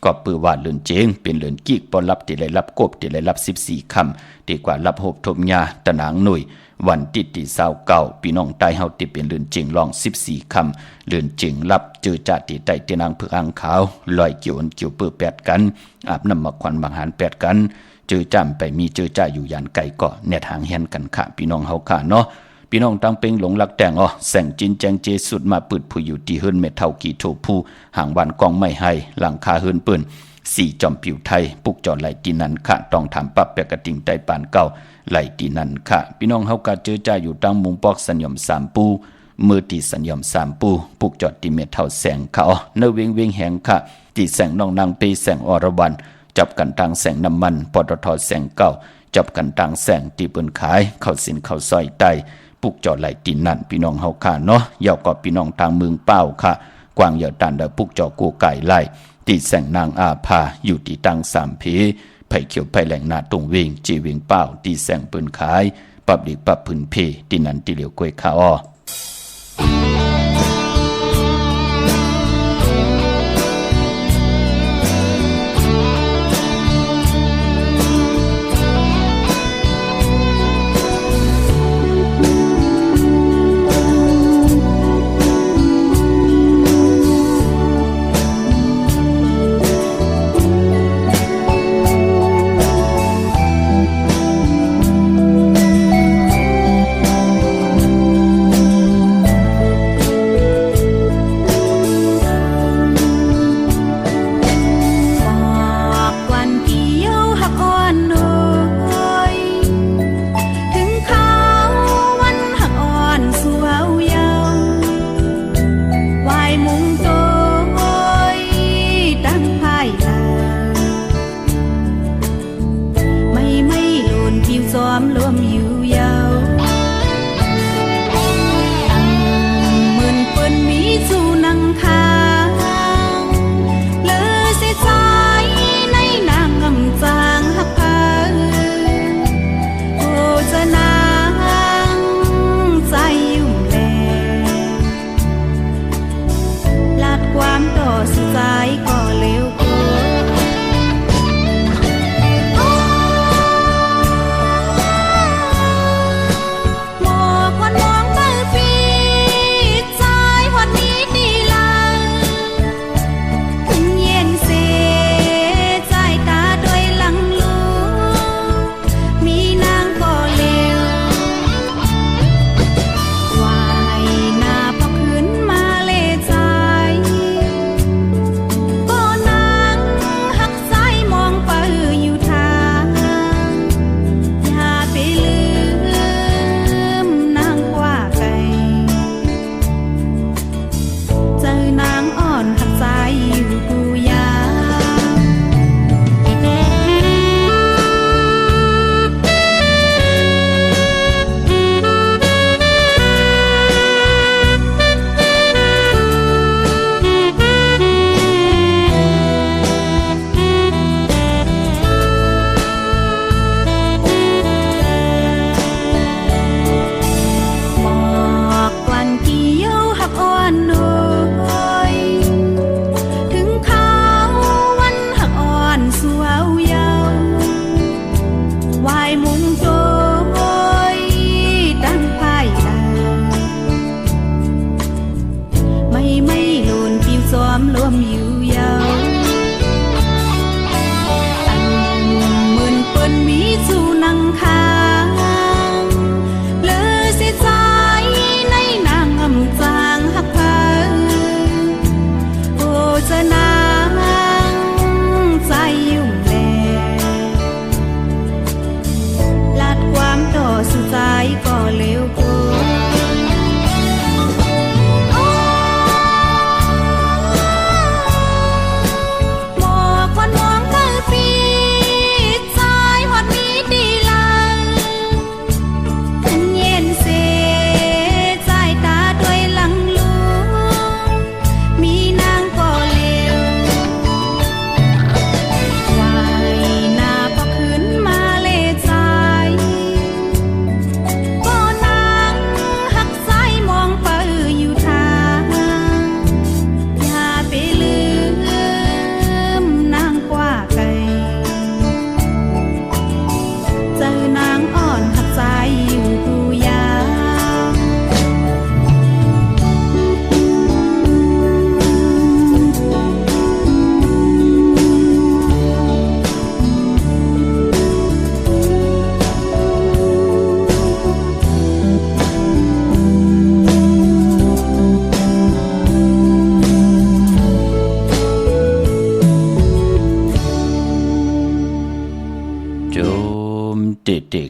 ก็ปือว่าเลือนเจงเป็นเลือนกีกปอรับที่ได้รับกบที่ได้รับ14คำดีกว่ารับหบทมยาตะนางหน่วยวันที่29พี่น้องใต้เฮาที่เป็นเลือนเจงลอง14คำเลือนเจงรับเจอจาติใต้เตนางเผือกอ่างขาวลอยเกี่ยวเกี่ยวเปื้อ8กันอาบน้ำมะขวัญบางหาร8กันเจอจ้ำไปมีเจอจ้าอยู่ยันไก่ก็แนทางแฮนกันค่ะพี่น้องเฮาค่ะเนาะพี่น้องตั้งเป็งหลงรักแต่งแสงจินแจงเจสุดมาปืดผู้อยู่ที่เฮิรนเมเท่ากี่โถผู้ห่างวันกองไม่ให้หลังคาเฮิรนปืน4จอมผิวไทยปุกจอดไหลตีนันค่ะต้องถามปับแปกระติ่งใต้ปานเก่าไหลตีนันค่ะพี่น้องเฮากะเจอจ้าอยู่ตั้งมุงปอกสัญญม3ปูมือตีสัญญม3ปูปุกจอดตีเมเท่าแสงเขาเนเวงแหงค่ะ ตีแสงน้องนางตีแสงอรวรรณจับกันทางแสงน้ำมันปตทแสงเก่าจับกันทางแสงตีปืนขายเข้าสินเข้าซอยใต้ปุกจอดไหลตีนั่นพี่น้องเฮาค่ะเนาะยาวก็พี่น้องทางเมืองเป้าค่ะกวางเหยาตันเดปุกจอกูไก่ไล่ตีแสงนางอาภาอยู่ที่ตังสามพีไผ่เขียวไผ่แหลงนาตรงวิ่งจีวิ่งเป้าตีแสงปืนขายปับดิปับพื้นเพตีนันตีเหลียวกล้วยข้าวอ้อ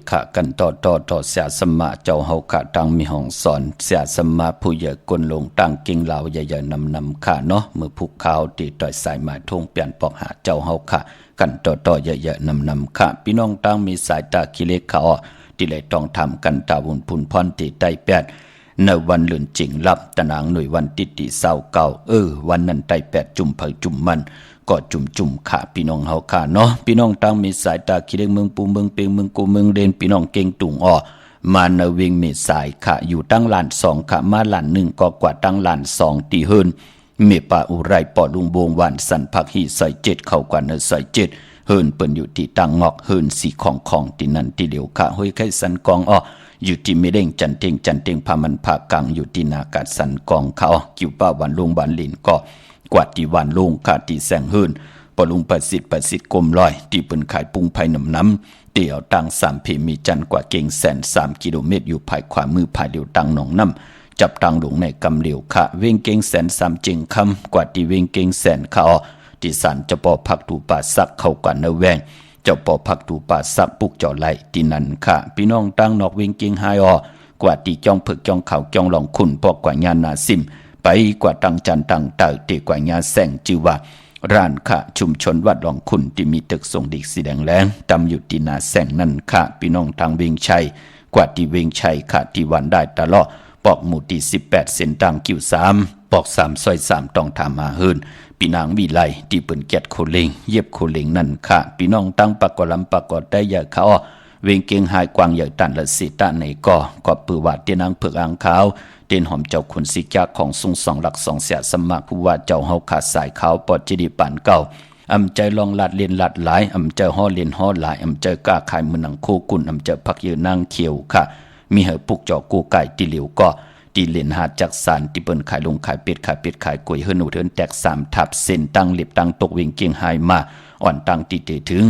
ค่ะกันต่อเสียสมะเจ้าเฮาค่ะตังมีห้องสอนเสียสมะผู้ใหญ่กลลงตั้งกิ่งเหล่าใหญ่ๆนำค่ะเนาะมือผูกขาวตีต่อยสายหมายทงเปลี่ยนปอกหาเจ้าเฮาค่ะกันต่อใหญ่ๆนำค่ะพี่น้องตั้งมีสายตากิเลสเขาที่เลยต้องทำกันตาบุญพุนพรตีใต้แปดในวันเลือนจริงรับตะนางหน่วยวันติดเศร้าเก่าวันนั้นใต้แปดจุ่มเผยจุ่มมันก็จุ่มค่ะพี่น้องเฮาค่ะเนาะพี่น้องตั้งมีสายตาคิดเมืองปูเมืองเปียงเมืองกูเมืองเดนพี่น้องเก่งตุงมาในเวงเมสายค่ะอยู่ตั้งลาน2ค่ะมาลาน1ก็กว่าตั้งลาน2ตีเฮินเมปาอุไรปอลุงโบงวันสันพักหีใส่7เข้ากว่าเนใส่7เฮินเปิ้นอยู่ที่ตั้งงอกเฮินสีของที่นั่นที่เดียวค่ะห้อยไข่สันกองอยู่ที่ไม่เด้งจันเต็งพามันผากังอยู่ที่นากาสันกองเขากิ่วป้าวันลงวันลินก็กว่าที่วันลงค่ะที่แสงเฮินปลุงประสิทธิ์กลมลอยที่เปิ้นขายปุงไผ่น้ำเตี่ยวตัง3เพมีจันกว่าเก่งแสน3กิโลเมตรอยู่ภายขวามือภายเดียวตังหนองน้ำจับตังหลงในกำเหลียวค่ะเวงเก่งแสน3จิงคำกว่าที่เวงเก่งแสนค่ะที่สันจะปอพักตูป่าสักเข้ากว่าเนแวงเจ้าปอพักตูป่าสักปุกเจ้าไหลที่นั่นค่ะพี่น้องตั้งนอกเวงเก่งไฮกว่าที่จ้องผึกจ้องเขาจ้องหลองขุนปอกกว่าญาณนาซิมไปกว่าตังจันตังเต่าเตกว่าญาแสงจือว่าร้านค่ะชุมชนวัดหลองขุนที่มีตึกส่งดิกสีแดงแรงตำอยู่ที่นาแสงนั่นค่ะพี่น้องทางเวงชัยกว่าที่เวงชัยค่ะที่วันได้ตลอดปอกหมู่ที่18เส้นตังกิ้ว3ปอก3ซอย3ต้องทำมาเฮินพี่นางวิไลที่เปิ้นเกียรติโคเลงเย็บโคเลงนั่นค่ะพี่น้องตั้งปากกอลำปากกอได้ใหญ่เขาเวงเกียงหายกวางใหญ่ตันละสิตะในก็ปือว่าเตียนางเผือกอ่างขาวเตียนหอมเจ้าขุนสิกาของทรง2หลัก2เสียสมัครผู้ว่าเจ้าเฮาขาดสายขาวปอดจิดีปานเก่าอำใจลองลาดเลียนลาดหลายอำใจห่อเลียนห่อหลายอำใจกล้าขายมือหนังโคกุนอำใจพักยืนนางเขียวค่ะมีเหอปุกเจาะกูไก่ตีเหลียวก็ตีเลียนหาจักสารที่เปิ้นขายลงขายเป็ดขายกล้วยเฮิรนหูเทินแตก3ทับเส้นตั้งเล็บตั้งตกเวงเกียงหายมาอ่อนตั้งตีเตถึง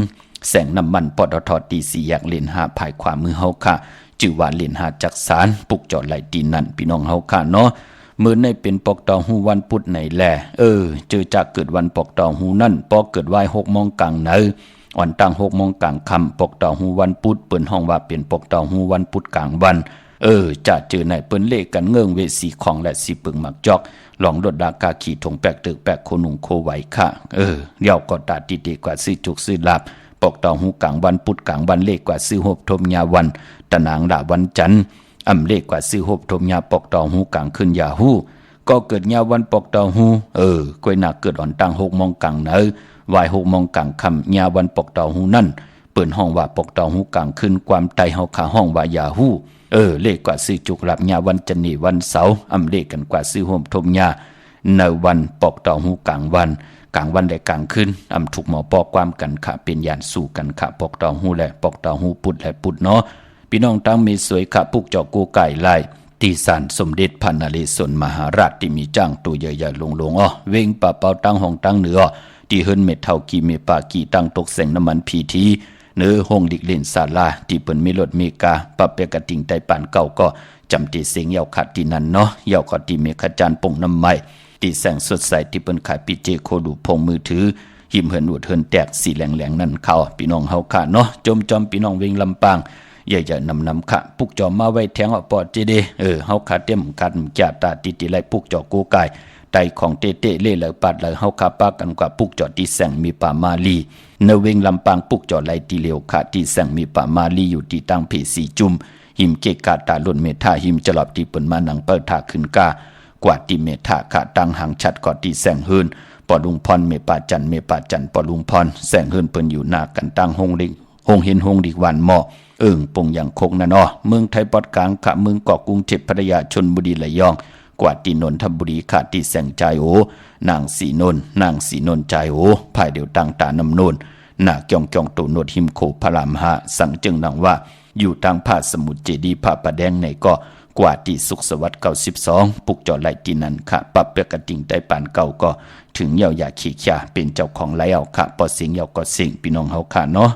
แสงน้ำมันปตทตี4แยกเลนหาภายขวามือเฮาค่ะจื่อว่าเลนหาจักสารปุกเจาะไหลตีนั่นพี่น้องเฮาค่ะเนาะมื้อในเป็นปอกตองหูวันพุธไหนแลเจอจากเกิดวันปอกตองหูนั่นปอเกิดไว้6 โมงกลางเนออ่อนตั้ง6 โมงกลางค่ำปอกตองหูวันพุธเปิ้นห้องว่าเป็นปอกตองหูวันพุธกลางวันจะเจอในเปิ้นเลขกันเงื่องเวสีของและสีปึงหมักจอกหลองรถดากาขี่ถงแปกตึกแปกโคนุงโคไหวค่ะเดี๋ยวก็ตาติเดกว่าซื้อจุกซื้อลาบปอกตองหูกลางวันพุธกลางวันเลขกว่าซื้อหบทมยาวันตะนางดาวันจันทร์เลขกว่าซื้อหบทมยาปอกตองหูกลางขึ้นยาหูก็เกิดยาวันปอกตองหูกวยหนักเกิดอ่อนตั้ง6 โมงกลางเนอวาย6 โมงกลางค่ำยาวันปอกตองหูนั่นเปิดห้องว่าปอกตองหูกลางขึ้นความไตเฮาขาห้องว่ายาหูเลขกว่าซื้อจุกหลับยาวันจันทร์วันเสาร์เลขกันกว่าซื้อโฮมทมยาในวันปอกตองหูกลางวันและกลางคืนถูกหมอปอกความกันค่ะเป็นยานสู่กันค่ะปอกตองหูและปอกตองหูปุดและปุดเนาะพี่น้องตั้งมีสวยค่ะปุกเจาะกูไก่ไล่ที่ศาลสมเด็จพระนเรศวรมหาราชที่มีจ้างตัวใหญ่ๆลงเวงป่าเปาตั้งห้องตั้งเหนือที่เฮิรนเม็ดเท่ากีเมปากีตั้งตกแสงน้ำมันพีทีเนื้อห้องดิกเล่นศาลาที่เปิ้นมีรถเมกาปรับเปกติงไตปานเก่าก็จำตีเสียงยาวขัดที่นั่นเนาะยาวขัดที่เมฆจานป่งน้ำไม้ที่แสงสดใสที่เปิ้นขายปีเจโคดูพงมือถือหิมเหินอวดเหินแตกสีแหลงนั่นเข้าพี่น้องเฮาค่ะเนาะจอมพี่น้องเวงลำปางใหญ่ๆนำค่ะปุกจอมมาไว้แทงปอดจีเดเฮาขาเต็มกัดจ่าตาติไลปุกจอกูกายไตของเตเล่เลยปัดเลยเฮาขาปากันกว่าปุกจอที่แสงมีป่ามาลีเนเวงลำปางปุกจอไหลตีเหลียวค่ะที่แสงมีป่ามาลีอยู่ที่ตั้งเพสีจุ่มหิมเกกาตาล้นเมธาหิมจลอบที่เปิ้นมานังเปิดท่าขึ้นกากว่าที่เมธาค่ะตั้งหางชัดกอที่แสงเฮินปอลุงพรเมปาจันปอลุงพรแสงเฮินเปิ้นอยู่หน้ากันตั้งห้องเห็นห้องดิกวันหม้อปงอย่างคงนั่นเมืองไทยปอดกลางค่ะเมืองเกาะกรุงเทพพัทยาชลบุรีระยองกว่าที่นนทบุรีค่ะที่แสงใจนางสีนนใจภายเดียวต่างตานำโนนหน้าเกี่ยวโตโนดหิมโคพระราม5สั่งจึงดังว่าอยู่ทางภาคสมุทรเจดีย์พระประแดงในก็กว่าที่สุขสวัสดิ์92ปุกจอไหลที่นั่นค่ะปรับเปกติงไต้ปานเก่าก็ถึงเยาวยาขี้ข่าเป็นเจ้าของไหลเอาค่ะปอเสียงเยาก็เสียงพี่น้องเฮาค่ะเนาะ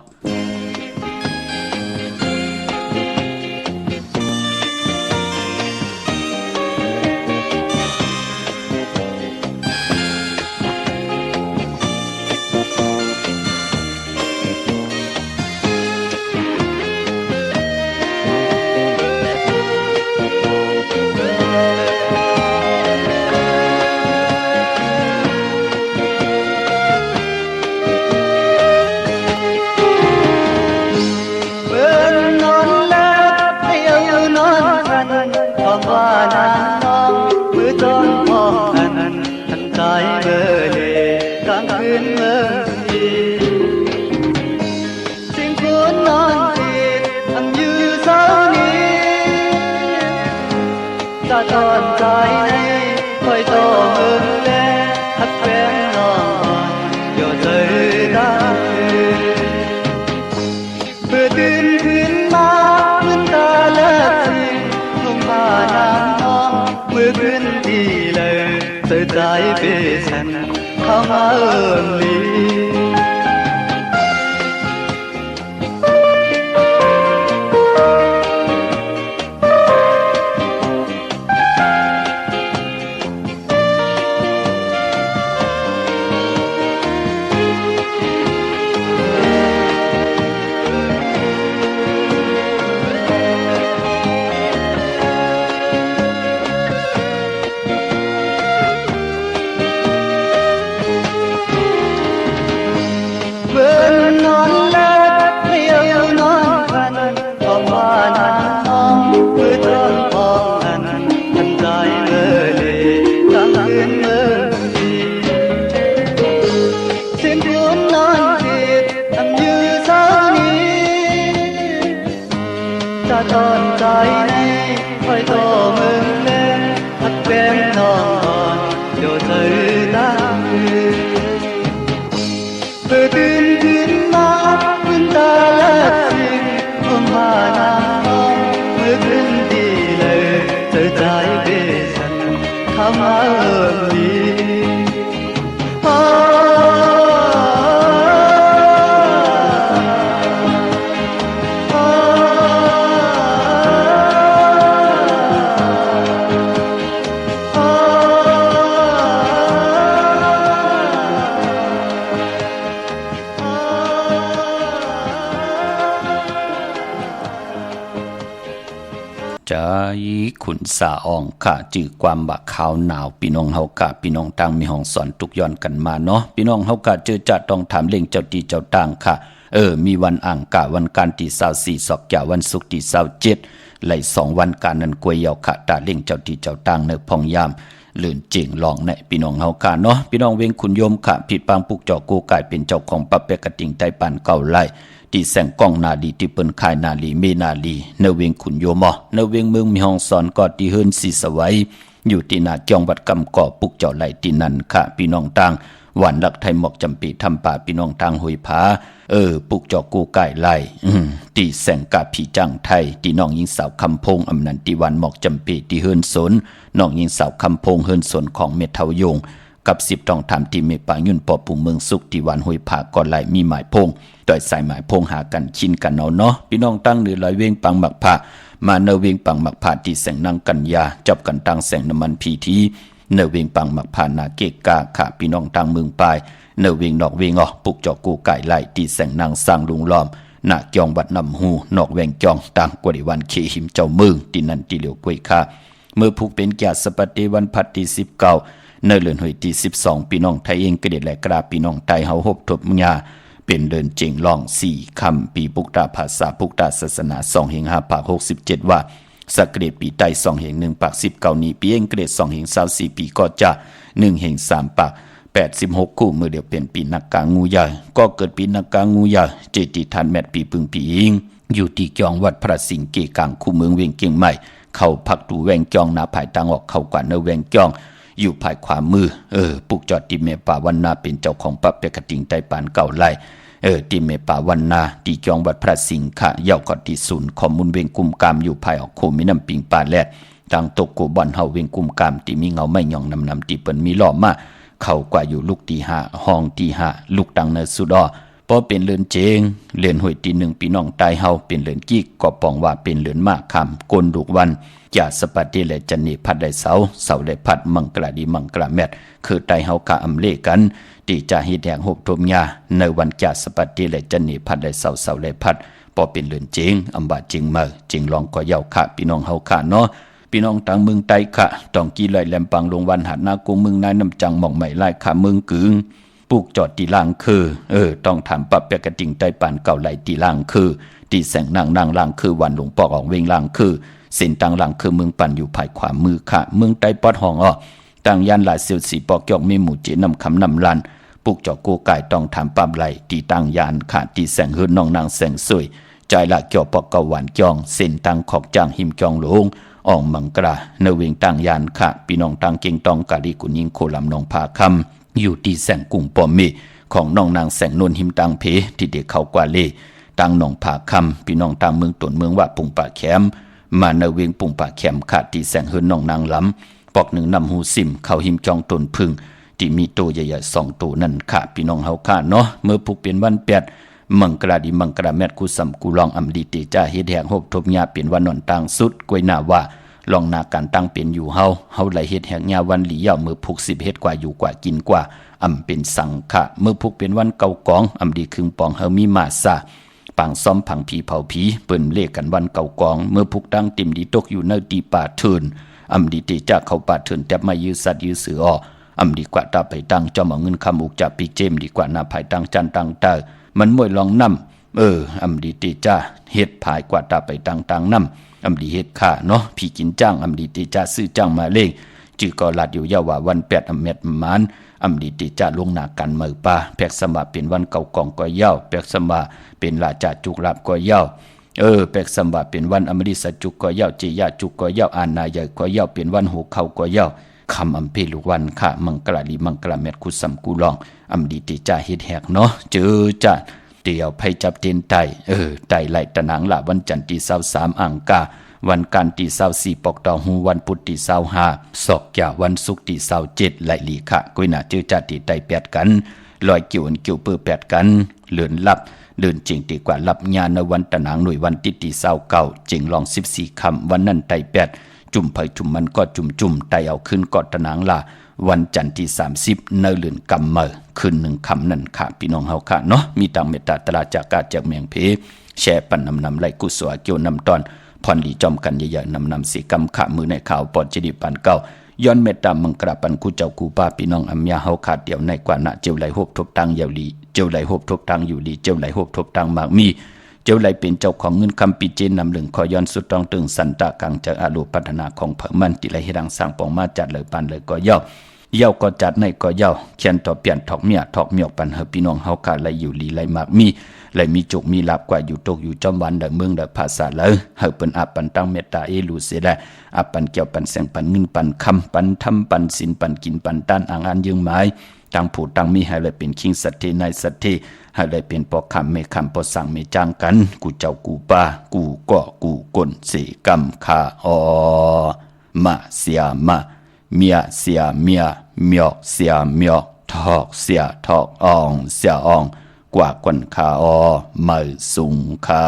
ใจเบอร์เลกลางคืนเมื่อทีสิ่งคนนอนติดทำอยู่เศร้านี้จะตอนใจในคอยต่อเมืองแลหักแฟนน้องอย่าเจอตาเมื่อตื่นขึ้นมามืนตาเลิกสิ่งลงมาน้ำน้องเมื่อคืนดีเลยเธอใจเป็นฉันเข้ามาเอิมลีตอนใจในคอยต่อเมืองเล่นหักแฟนน้องเดี๋ยวเธอตามเปิดตื่นขึ้นมามืนตาละสิ่งลมหาน้ำน้องเมื่อคืนดีเลยเธอใจเป็นฉันเข้ามาเอิมดีใจขุนสาอ่องค่ะจื่อความบักขาวหนาวพี่น้องเฮากะพี่น้องต่างมีห้องสอนทุกย้อนกันมาเนาะพี่น้องเฮากะเจอจัดต้องถามเล่งเจ้าตีเจ้าต่างค่ะมีวันอ่างกะวันการที่24ศอกแก่วันศุกร์ที่27ไหล2วันการนั้นกวยยาวค่ะตาเล่งเจ้าตีเจ้าต่างเนพองยามเลื่อนเจิงลองในพี่น้องเฮากะเนาะพี่น้องเวงคุณโยมค่ะผิดปางปุกจอกูกายเป็นเจ้าของปับเปกระติงไตปานเก่าไล่ที่แสงกล้องนาลีที่เปิ้นขายนาลีเมนาลีเนเวงขุนโยมอเนเวงเมืองมีห้องสอนก็ที่เฮิรนสีสวัยอยู่ที่นาเกียงวัดกำก่อปุกเจ้าไหลที่นั่นค่ะพี่น้องต่างหวานลักไทยหมอกจำปีทำป่าพี่น้องต่างหุยผาปุกเจ้ากูไก่ไล่ที่แสงกาผีจังไทยที่น้องหญิงสาวคำพงอำนันติวันหมอกจำปีที่เฮิรนสนน้องหญิงสาวคำพงเฮิรนสนของเมทายงกับ10ต้องทำที่เมปายุ่นปอปุ่มเมืองสุขที่วันหุยผาก่อนไหลมีหมายพงโดยสายหมายพงหากันชินกันเอาเนาะพี่น้องตั้งเหนือลอยเวงปังหมักผ่ามาเนเวงปังหมักผ่าที่แสงนางกัญญาจับกันตั้งแสงน้ำมันพีทีเนเวงปังหมักผ่านาเกกาค่ะพี่น้องตั้งเมืองปลายเนเวงนอกเวงปุกจอกูไก่ไหลที่แสงนางสร้างลุงล้อมนาเกียงวัดนำหูนอกแวงจองต่างกว่าวันเคหิมเจ้าเมืองที่นั่นที่เหลียวกวยค่ะเมื่อผูกเป็นแก่สปฏิวันพัดที่19เนเลือนหอยที่12พี่น้องไทยเองกระเด็ดและกราพี่น้องไทยเฮาฮบทบมงาเป็นเดินเจงลอง4คำปีปุกตาภาษาปุกตาศาสนา2แห่ง5ปาก67ว่าสักเกรดปีใต้2แห่ง1ปาก19นี้ปีเองเกรด2แห่ง24ปีก็จะ1แห่ง3ปาก86คู่มือเดียวเป็นปีนักกางูใหญ่ก็เกิดปีนักกางูใหญ่เจติทันแมตปีปึงปีอิงอยู่ที่เกียงวัดพระสิงห์เกกางคู่เมืองเวียงเกียงใหม่เข้าพักดูแวงจองนาภายตังออกเข้ากว่าเนแวงจองอยู่ภายขวามือปุกจอดติเมป่าวันนาเป็นเจ้าของปับเปกติงไตปานเก่าไล่ติเมป่าวันนาที่จองวัดพระสิงห์ค่ะเย่ากอดที่ศูนย์ข้อมูลเวงกุมกามอยู่ภายออกโคมิน้ำปิงปาแลดทางตกกูบอนเฮาเวงกุมกามที่มีเงาไม่หย่องนำที่เปิ้นมีล้อมาเข้ากว่าอยู่ลูกที่5ห้องที่5ลูกดังเนสุดอพอเป็นเลือนเจงเลือนหวยที่1พี่น้องตายเฮาเป็นเลือนกี้ก็ปองว่าเป็นเลือนมากคำกลดุกวันจะสปฏิและจันนิพัดได้เสาได้พัดมังกราดีมังกราแมทคือไตเฮากะอำเลกันที่จะเฮ็ดแห่งหบทมยาในวันจะสปฏิและจันนิพัดได้เสาได้พัดพอเป็นเลือนเจงอำบาจริงมาจริงลองก็เยาค่ะพี่น้องเฮาค่ะเนาะพี่น้องต่างเมืองไตค่ะต้องกี่ไหลแหลมปังลงวันหัดนากุงเมืองนายน้ำจังหม่องใหม่ไล่ค่ะเมืองกึงปลูกจอดตีล่างคือต้องถามปรับแปกระติงไตปานเก่าไหลตีล่างคือตีแสงนางล่างคือวันหลวงปอกออกเวงล่างคือเส้นต่างล่างคือเมืองปันอยู่ภายขวามือค่ะเมืองไตปอดห้อง ต่างยานหลายเสียวสีปอกยอกมีหมู่เจนำคำนำลันปุกจอกกูกายต้องถามปั๊มไหลตีต่างยานขาดตีแสงหืนน้องนางแสงสวยใจละเกี่ยวปอกเกาหวานจองเส้นตังขอกจางหิมจองหลงอ่องมังกราเนเวงต่างยานขาดพี่น้องต่างเก่งตองกาลีกุญิงโคลำนองพาคำอยู่ตีแสงกุ้งปอมเมของน้องนางแสงนนหิมตังเพที่เด็กเขากว่าเล่ต่างหนองผาคำพี่น้องต่างเมืองตนเมืองว่าปุงป่าแคมมาเนเวงปุงป่าแคมขาดตีแสงหืนน้องนางล้ำปอกหนึ่งนำหูซิมเขาหิมจองตนพึ่งที่มีโตใหญ่ๆ2ตัวนั่นค่ะพี่น้องเฮาค่ะเนาะเมื่อผูกเปลี่ยนวัน8มังกราดีมังกราแมทกูสัมกูลองอำดีเตจ้าเฮ็ดแหงหบทบญาเปลี่ยนวันนอนต่างสุดกวยหน้าว่าลองนาการตั้งเป็นอยู่เฮาไหลเฮ็ดแหงญาวันหลียาวมือผูก10เฮ็ดกว่าอยู่กว่ากินกว่าอำเป็นสังขะเมื่อผูกเป็นวันเก่ากองอำดีครึ่งปองเฮามีมาซาปังซ้อมผังผีเผาผีเปิ้นเลขกันวันเก่ากองเมื่อผูกตั้งติ่มดีตกอยู่ในตีป่าเทินอำดีเตจ้าเขาป่าเทินแทบมายื้อสัตว์ยื้อเสืออ้ออำดีกว่าตาไปตั้งจอมเอาเงินคำอุกจับปีเจมดีกว่านาภายตั้งจันตั้งเตอมันมวยลองนำอำดีตีจ้าเฮ็ดภายกว่าตาไปตั้งนำอำดีเฮ็ดค่าเนาะพี่กินจ้างอำดีตีจ้าซื้อจ้างมาเลงจื้อก็ลาดอยู่ยาวว่าวัน8อำเม็ดมานอำดีตีจ้าลงหน้ากันมือป่าแพกสมาเป็นวันเก่ากองก็ยาวแพกสมาเป็นลาจาจุกลับก็ยาวแปกสมบัติเป็นวันอมฤตสัจจุก็ยาวจิยาจุก็ยาวอานาใหญ่ก็ยาวเป็นวันหูเข้าก็ยาวคำอำเพลุวันค่ะมังกราลีมังกราเม็ดคุสัมกูลองอำดีติจ่าเฮ็ดแหกเนาะเจอจ้าเตียวไผจับเต็นไตไตไหลตะหนังละวันจันทร์ที่23อังกาวันการที่24ปอกตอหูวันพุธที่25ศอกยาวันศุกร์ที่27ไหลลีค่ะกุยน่าเจอจ้าที่ไต8กันลอยกิ่วอันกิ่วเปื้อ8กันเลื่อนลับเดินจริงดีกว่ารับญาณวันตะหนังหน่วยวันติที่29จิงลอง14คำวันนั้นไต8จุ่มไผจุ่มมันก็จุ่มไตเอาขึ้นกอดตะหนังล่ะวันจันทร์ที่30เนเลื่อนกำเมอขึ้น1คำนั่นค่ะพี่น้องเฮาค่ะเนาะมีตังเมตตาตราจากกาจากเมียงเพแชร์ปันนำไหลกุศลเกี่ยวนำตอนพรลีจอมกันใหญ่ๆนำสีกำขะมือในข่าวปอดจดิปันเก้าย้อนเมตตามังกราปันกูเจ้ากูป้าพี่น้องอัมยาเฮาขาดเดียวในกว่านะเจียวไหลหบทบตังยาวลีเจียวไหลหบทบตังอยู่ลีเจียวไหลหบทบตังมากมีเจ้าไหลเป็นเจ้าของเงินคำปีเจนนำเหลืองขอย้อนสุดต้องตึงสันตะกังจากอาลูพัฒนาของเผ่ามันที่ไหลให้ดังสร้างปองมาจัดเลยปันเลยก็เย่าก็จัดในก็เย่าเขียนต่อเปลี่ยนถอกเมียถอกเมียปันเฮพี่น้องเฮาขาดไหลอยู่ลีไหลมากมีไหลมีจุกมีลาบกว่าอยู่ตกอยู่จอมวันเดเมืองเดภาษาเลยเฮาเปิ้นอับปันตั้งเมตตาลูเสได้อับปันเกี่ยวปันแสงปันเงินปันคำปันทำปันศีลปันกินปันต้านอ่างอันยืงหมายตั้งผู้ตั้งมีให้เลยเป็นคิงสัตเทในสัตเทให้เลยเป็นปอคำเมคำปอสั่งเมจางกันกูเจ้ากูป้ากูก็กูกลเสกำคามาเสียมาเมียเสียเมียเมียเสียเมียทอกเสียทอกอ่องเสียอ่องกว่ากวนคามือสูงคา